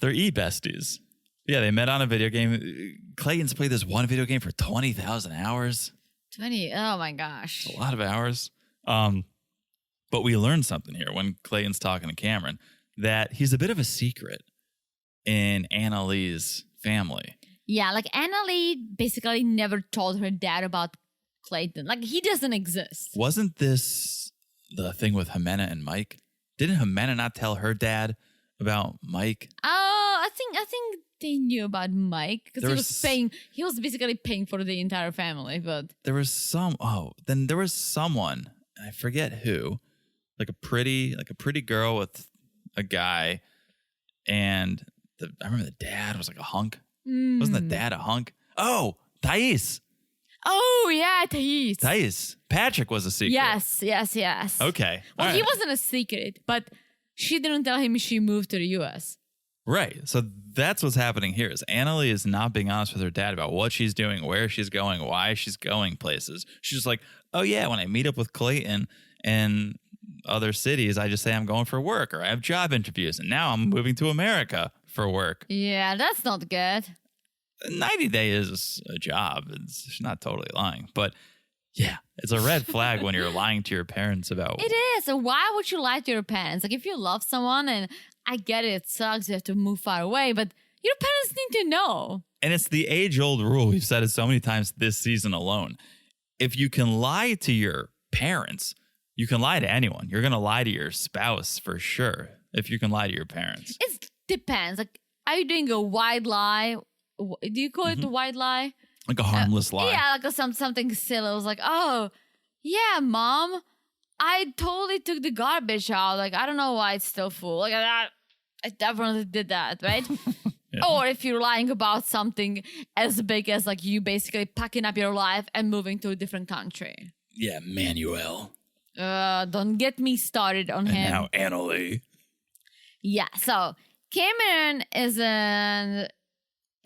They're e-besties. Yeah, they met on a video game. Clayton's played this one video game for 20,000 hours. 20, oh my gosh. A lot of hours. But we learned something here when Clayton's talking to Cameron, that he's a bit of a secret in Annalee's family. Yeah, like Annalee basically never told her dad about Clayton. Like, he doesn't exist. Wasn't this the thing with Jimena and Mike? Didn't Jimena not tell her dad about Mike? Oh, I think they knew about Mike because he was basically paying for the entire family. But there was there was someone, I forget who, like a pretty girl with a guy, and I remember the dad was like a hunk. Wasn't the dad a hunk? Oh, Thais. Oh, yeah, Thais. Thais. Patrick was a secret. Yes. Okay. Well, he wasn't a secret, but she didn't tell him she moved to the U.S. Right. So that's what's happening here is Annalee is not being honest with her dad about what she's doing, where she's going, why she's going places. She's just like, oh, yeah, when I meet up with Clayton and other cities, I just say I'm going for work or I have job interviews. And now I'm moving to America for work. Yeah, that's not good. 90 days is a job. She's not totally lying. But yeah, it's a red flag when you're lying to your parents about. It is. So why would you lie to your parents? Like, if you love someone, and I get it sucks, you have to move far away, but your parents need to know. And it's the age-old rule. We've said it so many times this season alone. If you can lie to your parents, you can lie to anyone. You're going to lie to your spouse for sure if you can lie to your parents. It depends. Like, are you doing a white lie? Do you call it a white lie? Like a harmless lie. Yeah, like something silly. I was like, oh, yeah, Mom, I totally took the garbage out. Like, I don't know why it's still full. Like, I definitely did that, right? Yeah. Or if you're lying about something as big as, like, you basically packing up your life and moving to a different country. Yeah, Manuel. Don't get me started on him. And now Annalee. Yeah, so Cameron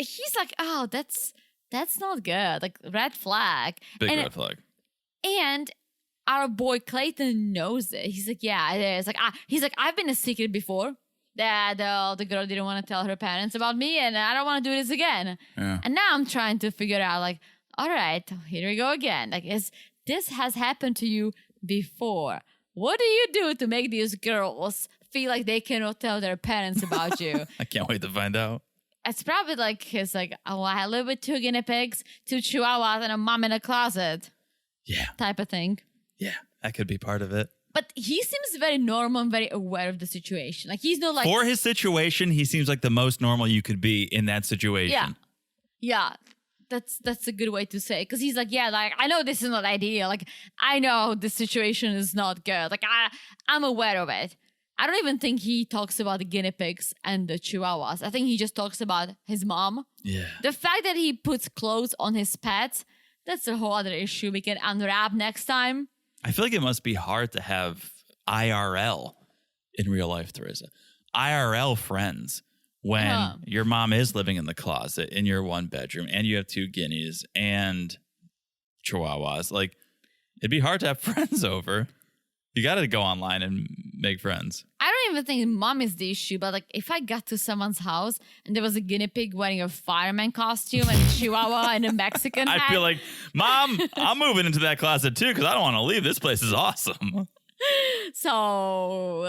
he's like, oh, that's not good. Like, red flag. Big red flag. And our boy Clayton knows it. He's like, yeah, it is. Like, I've been a secret before that the girl didn't want to tell her parents about me, and I don't want to do this again. Yeah. And now I'm trying to figure out, like, all right, here we go again. Like, this has happened to you before. What do you do to make these girls feel like they cannot tell their parents about you? I can't wait to find out. It's probably like his, like, oh, I live with 2 guinea pigs, 2 chihuahuas, and a mom in a closet. Yeah. Type of thing. Yeah, that could be part of it. But he seems very normal and very aware of the situation. Like, he's not like... For his situation, he seems like the most normal you could be in that situation. Yeah. That's a good way to say it. Because he's like, yeah, like, I know this is not ideal. Like, I know this situation is not good. Like, I'm aware of it. I don't even think he talks about the guinea pigs and the chihuahuas. I think he just talks about his mom. Yeah. The fact that he puts clothes on his pets, that's a whole other issue we can unwrap next time. I feel like it must be hard to have IRL in real life, Teresa. IRL friends when your mom is living in the closet in your 1 bedroom and you have 2 guineas and chihuahuas. Like, it'd be hard to have friends over. You got to go online and make friends. I don't even think mom is the issue, but like, if I got to someone's house and there was a guinea pig wearing a fireman costume and a chihuahua and a Mexican hat, I'd be like, Mom, I'm moving into that closet too because I don't want to leave. This place is awesome. So,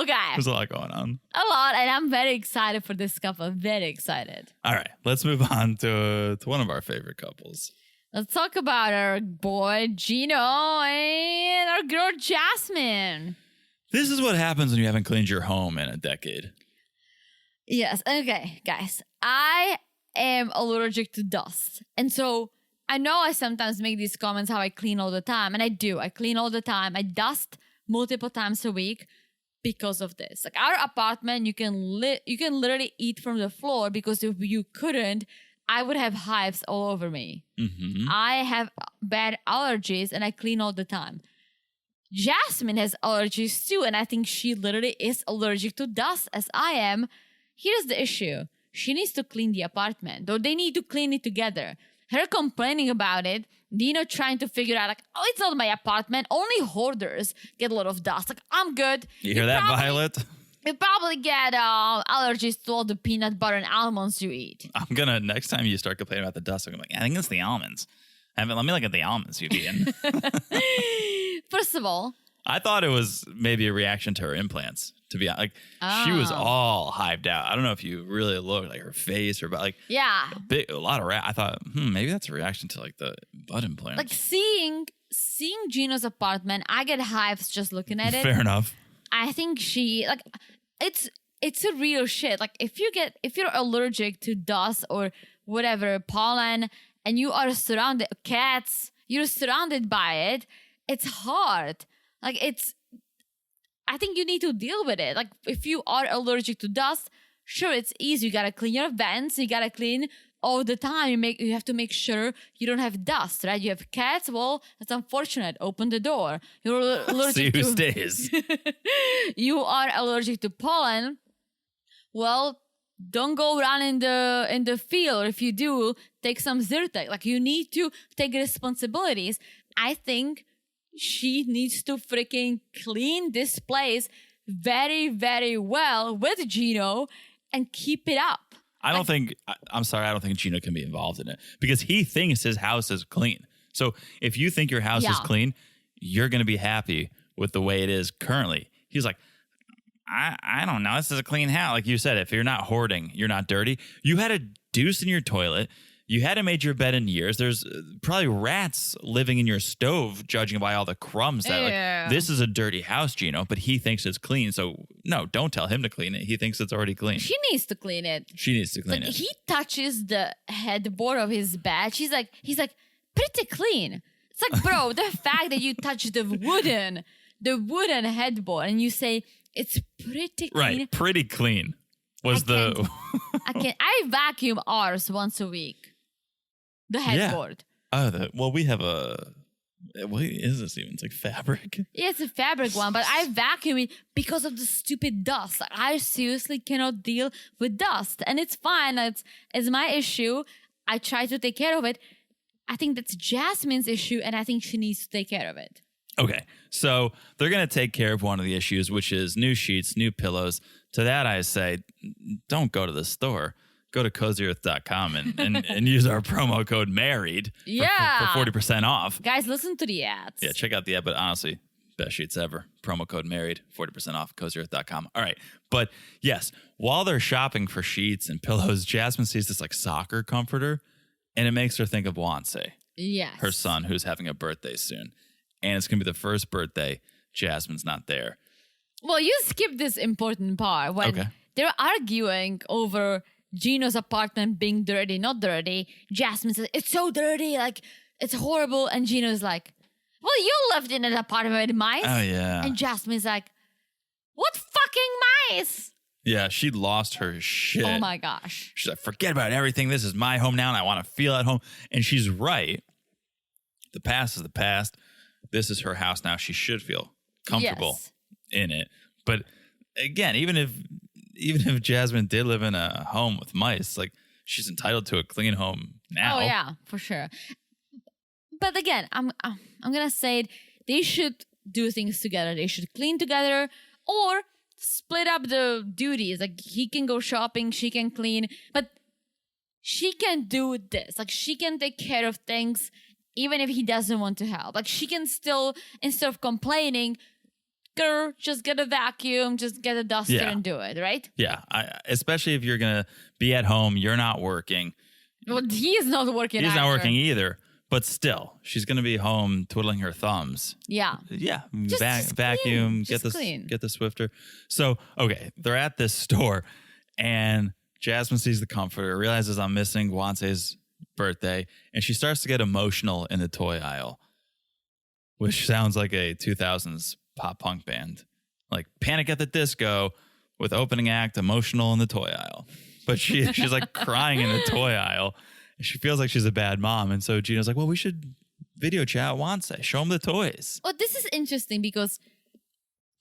okay. There's a lot going on. A lot, and I'm very excited for this couple. Very excited. All right, let's move on to one of our favorite couples. Let's talk about our boy Gino and our girl Jasmine. This is what happens when you haven't cleaned your home in a decade. Yes. Okay, guys. I am allergic to dust. And so I know I sometimes make these comments how I clean all the time. And I do. I clean all the time. I dust multiple times a week because of this. Like our apartment, you can literally eat from the floor, because if you couldn't, I would have hives all over me. Mm-hmm. I have bad allergies and I clean all the time. Jasmine has allergies too, and I think she literally is allergic to dust as I am. Here's the issue. She needs to clean the apartment, or they need to clean it together. Her complaining about it, Gino trying to figure out, like, oh, it's not my apartment. Only hoarders get a lot of dust. Like, I'm good. You hear that, Violet? You probably get allergies to all the peanut butter and almonds you eat. I'm going to, next time you start complaining about the dust, I'm like, I think it's the almonds. Let me look at the almonds you've eaten. First of all, I thought it was maybe a reaction to her implants. To be honest, like she was all hived out. I don't know if you really looked like her face or like a lot of I thought maybe that's a reaction to like the butt implants. Like seeing Gino's apartment, I get hives just looking at it. Fair enough. I think she like it's a real shit. Like if you're allergic to dust or whatever, pollen, and you are surrounded cats, you're surrounded by it. It's hard. Like I think you need to deal with it. Like if you are allergic to dust, sure, it's easy. You gotta clean your vents. You gotta clean all the time. You have to make sure you don't have dust, right? You have cats. Well, that's unfortunate. Open the door. You're allergic See who to stays. You are allergic to pollen. Well, don't go run in the field. If you do, take some Zyrtec. Like you need to take responsibilities. I think she needs to freaking clean this place very, very well with Gino and keep it up. I'm sorry, I don't think Gino can be involved in it because he thinks his house is clean. So if you think your house is clean, you're going to be happy with the way it is currently. He's like, I don't know. This is a clean house. Like you said, if you're not hoarding, you're not dirty. You had a deuce in your toilet. You hadn't made your bed in years. There's probably rats living in your stove, judging by all the crumbs. That this is a dirty house, Gino, but he thinks it's clean. So no, don't tell him to clean it. He thinks it's already clean. She needs to clean it. She needs to clean it. He touches the headboard of his bed. He's like, pretty clean. It's like, bro, the fact that you touch the wooden headboard and you say it's pretty clean. Right, pretty clean was I vacuum ours once a week. The headboard. Yeah. Oh, we have what is this even? It's like fabric. Yeah, it's a fabric one, but I vacuum it because of the stupid dust. Like, I seriously cannot deal with dust, and it's fine. It's my issue. I try to take care of it. I think that's Jasmine's issue, and I think she needs to take care of it. Okay, so they're going to take care of one of the issues, which is new sheets, new pillows. To that, I say, don't go to the store. Go to cozyearth.com and use our promo code MARRIED for 40% off. Guys, listen to the ads. Yeah, check out the ad, but honestly, best sheets ever. Promo code MARRIED, 40% off, cozyearth.com. All right, but yes, while they're shopping for sheets and pillows, Jasmine sees this like soccer comforter, and it makes her think of Fiancé. Yes. Her son, who's having a birthday soon. And it's going to be the first birthday Jasmine's not there. Well, you skipped this important part when they're arguing over Gino's apartment being dirty, not dirty. Jasmine says, it's so dirty, like, it's horrible. And Gino's like, well, you lived in an apartment with mice. Oh, yeah. And Jasmine's like, what fucking mice? Yeah, she lost her shit. Oh, my gosh. She's like, forget about everything. This is my home now, and I want to feel at home. And she's right. The past is the past. This is her house now. She should feel comfortable in it. But again, even if Jasmine did live in a home with mice, like she's entitled to a clean home now. Oh yeah, for sure. But again, I'm gonna say they should do things together. They should clean together or split up the duties. Like he can go shopping, she can clean, but she can do this. Like she can take care of things even if he doesn't want to help. Like she can still, instead of complaining, girl, just get a vacuum, just get a duster and do it, right? Yeah, especially if you're going to be at home, you're not working. Well, he is not working He's not working either, but still, she's going to be home twiddling her thumbs. Yeah. Yeah, vacuum, get the Swifter. So, okay, they're at this store, and Jasmine sees the comforter, realizes I'm missing Fiancé's birthday, and she starts to get emotional in the toy aisle, which sounds like a 2000s pop punk band. Like Panic at the Disco with opening act, emotional in the toy aisle. But she's like crying in the toy aisle. And she feels like she's a bad mom. And so Gino's like, well, we should video chat Fiancé, show him the toys. Oh, this is interesting because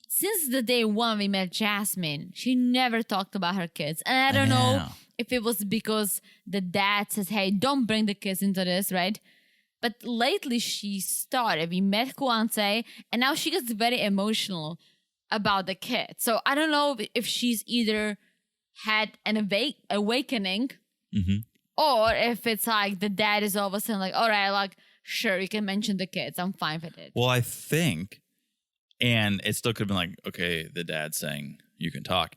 since the day one we met Jasmine, she never talked about her kids. And I don't know if it was because the dad says, hey, don't bring the kids into this, right? But lately she started. We met Fiancé, and now she gets very emotional about the kids. So I don't know if she's either had an awakening or if it's like the dad is all of a sudden like, all right, like, sure, you can mention the kids. I'm fine with it. Well, I think, and it still could have been like, okay, the dad's saying you can talk.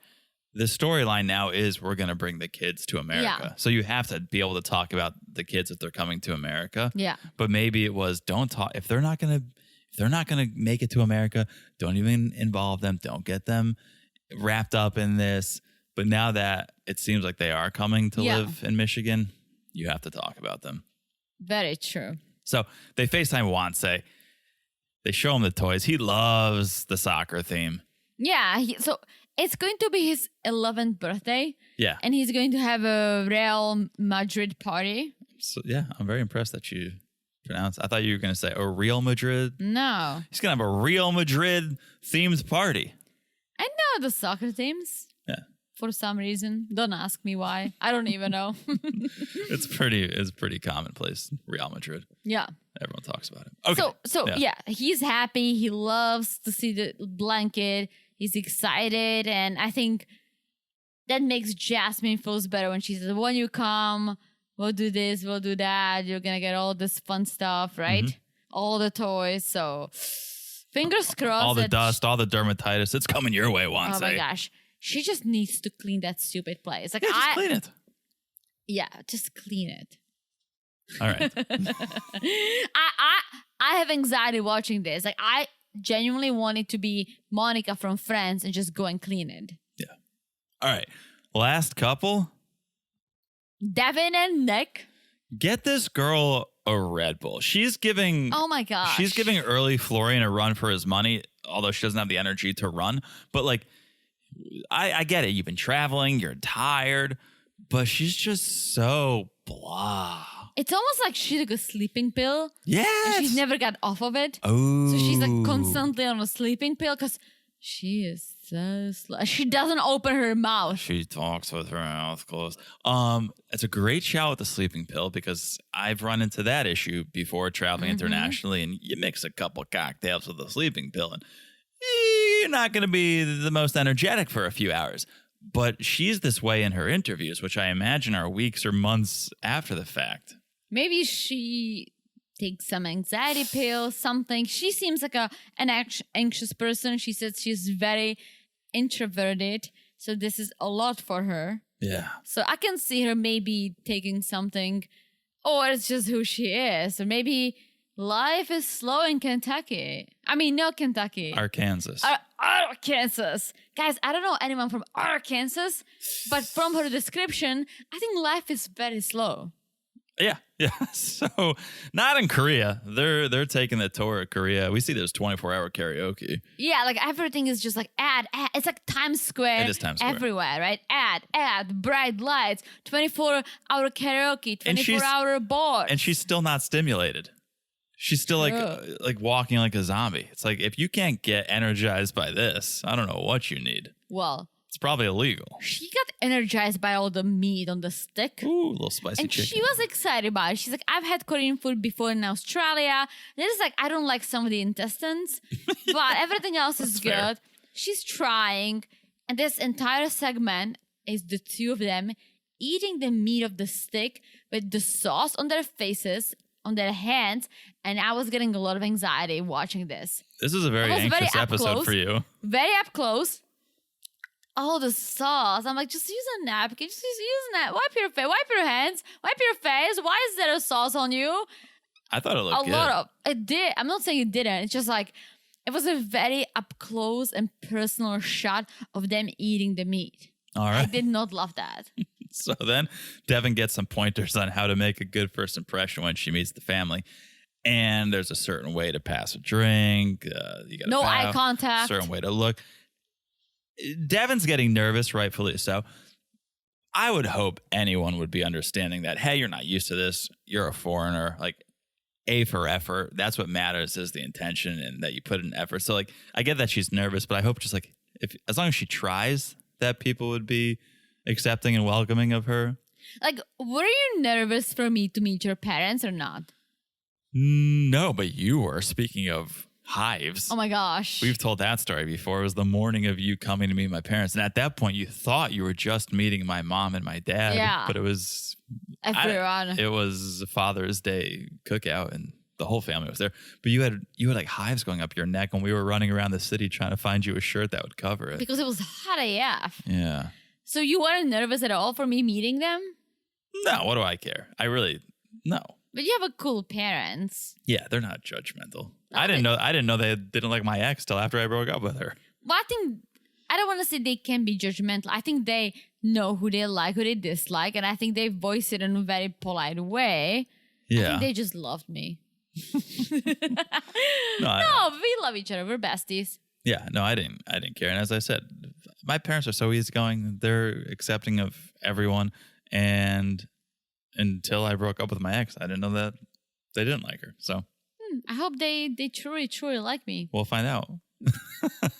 The storyline now is we're going to bring the kids to America. Yeah. So you have to be able to talk about the kids if they're coming to America. Yeah. But maybe it was don't talk if they're not going to make it to America, don't even involve them, don't get them wrapped up in this. But now that it seems like they are coming to live in Michigan, you have to talk about them. Very true. So they FaceTime Fiancé. They show him the toys. He loves the soccer theme. Yeah. So it's going to be his 11th birthday. Yeah. And he's going to have a Real Madrid party. So yeah, I'm very impressed that you pronounced. I thought you were going to say a Real Madrid. No. He's going to have a Real Madrid themed party. I know the soccer teams. Yeah. For some reason. Don't ask me why. I don't even know. It's pretty commonplace. Real Madrid. Yeah. Everyone talks about it. Okay. So yeah, he's happy. He loves to see the blanket. He's excited. And I think that makes Jasmine feels better when she says, when you come, we'll do this, we'll do that. You're going to get all this fun stuff, right? All the toys. So fingers crossed. All the dust, all the dermatitis. It's coming your way, Fiancé. Oh my gosh. She just needs to clean that stupid place. Like just clean it. Yeah, just clean it. All right. I have anxiety watching this. Like I genuinely want it to be Monica from Friends and just go and clean it. Yeah. All right. Last couple. Devin and Nick. Get this girl a Red Bull. She's giving. Oh my gosh. She's giving early Florian a run for his money, although she doesn't have the energy to run. But like, I get it. You've been traveling. You're tired. But she's just so blah. It's almost like she took a sleeping pill. Yeah. And she's never got off of it. Oh. So she's like constantly on a sleeping pill because she is so slow. She doesn't open her mouth. She talks with her mouth closed. It's a great shout with the sleeping pill because I've run into that issue before traveling internationally, and you mix a couple cocktails with a sleeping pill and you're not going to be the most energetic for a few hours. But she's this way in her interviews, which I imagine are weeks or months after the fact. Maybe she takes some anxiety pills, something. She seems like an anxious person. She says she's very introverted. So this is a lot for her. Yeah. So I can see her maybe taking something, or it's just who she is. Or maybe life is slow in Kentucky. I mean, no Kentucky. Arkansas. Arkansas. Guys, I don't know anyone from Arkansas, but from her description, I think life is very slow. Yeah. So not in Korea. They're taking the tour of Korea. We see there's 24-hour karaoke. Yeah, like everything is just like ad. It's like Times Square. It is Times Square. Everywhere, right? Ad, bright lights, 24-hour karaoke, 24-hour bar. And she's still not stimulated. She's still like walking like a zombie. It's like, if you can't get energized by this, I don't know what you need. Well, it's probably illegal. She got energized by all the meat on the stick. Ooh, a little spicy and chicken. She was excited about it. She's like, I've had Korean food before in Australia. This is like, I don't like some of the intestines, but everything else is good. Fair. She's trying. And this entire segment is the two of them eating the meat of the stick with the sauce on their faces, on their hands, and I was getting a lot of anxiety watching this. This is a very anxious episode for you. Very up close. Oh, the sauce. I'm like, just use a napkin. Just use a napkin. Wipe your face. Wipe your hands. Wipe your face. Why is there a sauce on you? I thought it looked good. It did. I'm not saying it didn't. It's just like, it was a very up close and personal shot of them eating the meat. All right. I did not love that. So then Devin gets some pointers on how to make a good first impression when she meets the family. And there's a certain way to pass a drink. You got no eye contact. Certain way to look. Devin's getting nervous, rightfully so. I would hope anyone would be understanding that, hey, you're not used to this. You're a foreigner. Like, A for effort. That's what matters, is the intention and that you put in effort. So, like, I get that she's nervous, but I hope just, like, as long as she tries, that people would be accepting and welcoming of her. Like, were you nervous for me to meet your parents or not? No, but you were. Speaking of hives. Oh my gosh. We've told that story before. It was the morning of you coming to meet my parents. And at that point, you thought you were just meeting my mom and my dad. Yeah. But it was... everyone. It was Father's Day cookout and the whole family was there. But you had like hives going up your neck when we were running around the city trying to find you a shirt that would cover it. Because it was hot AF. Yeah. So you weren't nervous at all for me meeting them? No, what do I care? No. But you have a cool parents. Yeah, they're not judgmental. I didn't know they didn't like my ex till after I broke up with her. Well, I don't want to say they can be judgmental. I think they know who they like, who they dislike, and I think they voice it in a very polite way. Yeah. I think they just loved me. No, we love each other. We're besties. Yeah, no, I didn't care. And as I said, my parents are so easygoing. They're accepting of everyone. And until I broke up with my ex, I didn't know that they didn't like her. So I hope they truly like me. We'll find out.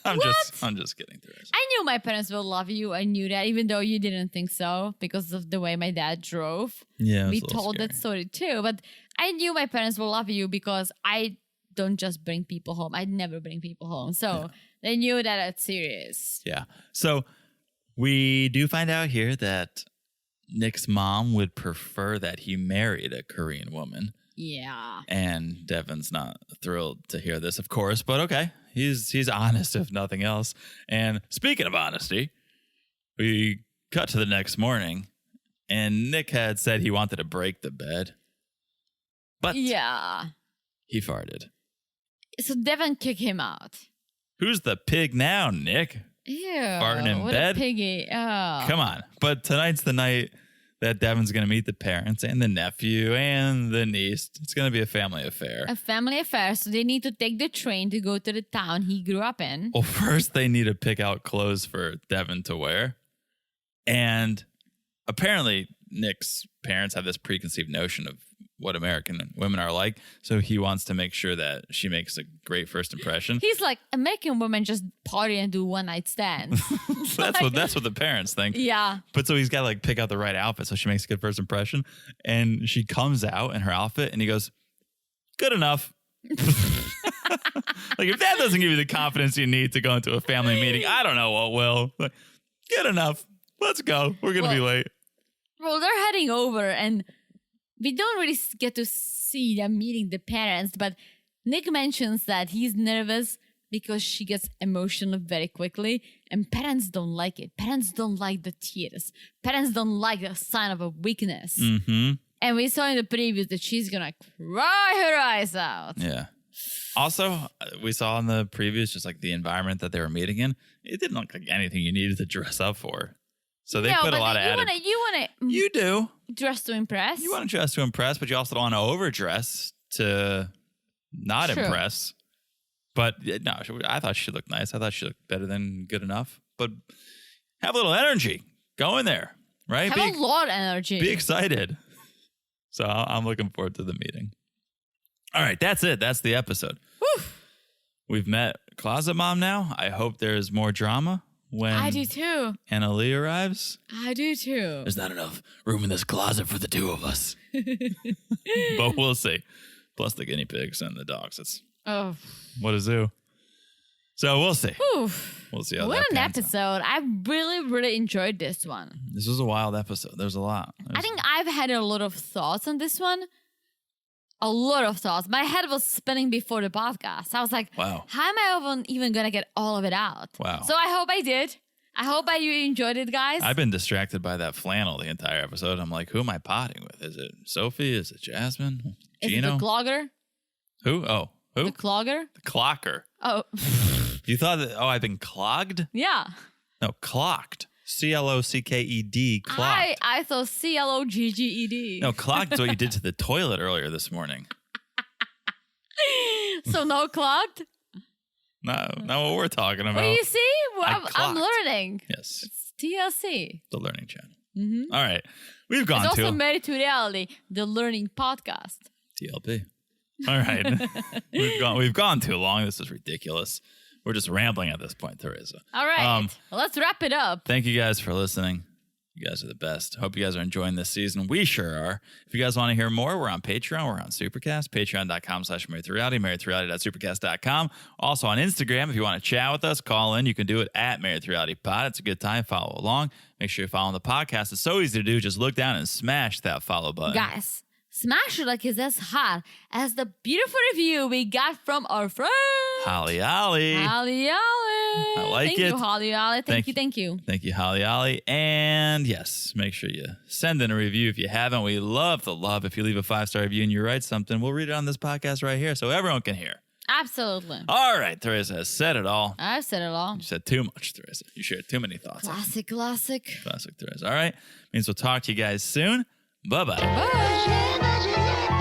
I'm just kidding. I knew my parents will love you. I knew that, even though you didn't think so because of the way my dad drove. Yeah, we told that story too. But I knew my parents will love you because I don't just bring people home. I never bring people home. So they knew that it's serious. Yeah. So we do find out here that Nick's mom would prefer that he married a Korean woman. Yeah. And Devin's not thrilled to hear this, of course, but okay. He's honest, if nothing else. And speaking of honesty, we cut to the next morning, and Nick had said he wanted to break the bed. But yeah, he farted. So Devin kicked him out. Who's the pig now, Nick? Ew. Farting in what bed? A piggy. Oh. Come on. But tonight's the night that Devin's going to meet the parents and the nephew and the niece. It's going to be a family affair. A family affair. So they need to take the train to go to the town he grew up in. Well, first they need to pick out clothes for Devin to wear. And apparently Nick's parents have this preconceived notion of what American women are like. So he wants to make sure that she makes a great first impression. He's like, American women just party and do one night stands. That's what the parents think. Yeah. But so he's got to like pick out the right outfit so she makes a good first impression. And she comes out in her outfit and he goes, good enough. Like, if that doesn't give you the confidence you need to go into a family meeting, I don't know what will. Like, good enough. Let's go. We're going to be late. Well, they're heading over and we don't really get to see them meeting the parents, but Nick mentions that he's nervous because she gets emotional very quickly, and parents don't like it. Parents don't like the tears. Parents don't like the sign of a weakness. Mm-hmm. And we saw in the previews that she's gonna cry her eyes out. Yeah. Also, we saw in the previews just like the environment that they were meeting in. It didn't look like anything you needed to dress up for. So they put a lot of added. You do. Dress to impress. You want to dress to impress, but you also don't want to overdress to not impress. But no, I thought she looked nice. I thought she looked better than good enough. But have a little energy. Go in there, right? Have a lot of energy. Be excited. So I'm looking forward to the meeting. All right, that's it. That's the episode. Whew. We've met Closet Mom now. I hope there's more drama when I do too. Anna Lee arrives. I do too. There's not enough room in this closet for the two of us. But we'll see. Plus the guinea pigs and the dogs. What a zoo. So we'll see. Oof. We'll see how what that an pans episode. out. I really, really enjoyed this one. This was a wild episode. There's a lot. I think I've had a lot of thoughts on this one. A lot of thoughts. My head was spinning before the podcast. I was like, wow. How am I even going to get all of it out? Wow. So I hope I did. I hope you enjoyed it, guys. I've been distracted by that flannel the entire episode. I'm like, who am I potting with? Is it Sophie? Is it Jasmine? Gino? Is it the clogger? Who? Oh, who? The clogger? The clocker. Oh. You thought that, I've been clogged? Yeah. No, clocked. CLOCKED, clocked. I thought CLOGGED. No, clogged is what you did to the toilet earlier this morning. So no clogged? No, not what we're talking about. Well, you see? Well, I'm clocked. learning. Yes, It's TLC. the Learning Channel. Mm-hmm. All right, we've gone It's to also Married to Reality, the learning podcast. TLP. All right, we've gone too long. This is ridiculous. We're just rambling at this point, Teresa. All right, well, let's wrap it up. Thank you guys for listening. You guys are the best. Hope you guys are enjoying this season. We sure are. If you guys want to hear more, we're on Patreon. We're on Supercast. Patreon.com/marriedtoreality. Marriedtoreality.supercast.com. Also on Instagram. If you want to chat with us, call in. You can do it at Married to Reality Pod. It's a good time. Follow along. Make sure you're following the podcast. It's so easy to do. Just look down and smash that follow button. Guys, smash it like it's as hot as the beautiful review we got from our friend. Holly Ollie. Holly Ollie. I like Thank it. you, Holly Ollie. Thank you. Thank you, Holly Ollie. And yes, make sure you send in a review if you haven't. We love the love. If you leave a 5-star review and you write something, we'll read it on this podcast right here so everyone can hear. Absolutely. All right, Teresa has said it all. I've said it all. You said too much, Teresa. You shared too many thoughts. Classic. Classic, Teresa. All right. Means we'll talk to you guys soon. Bye-bye. Bye.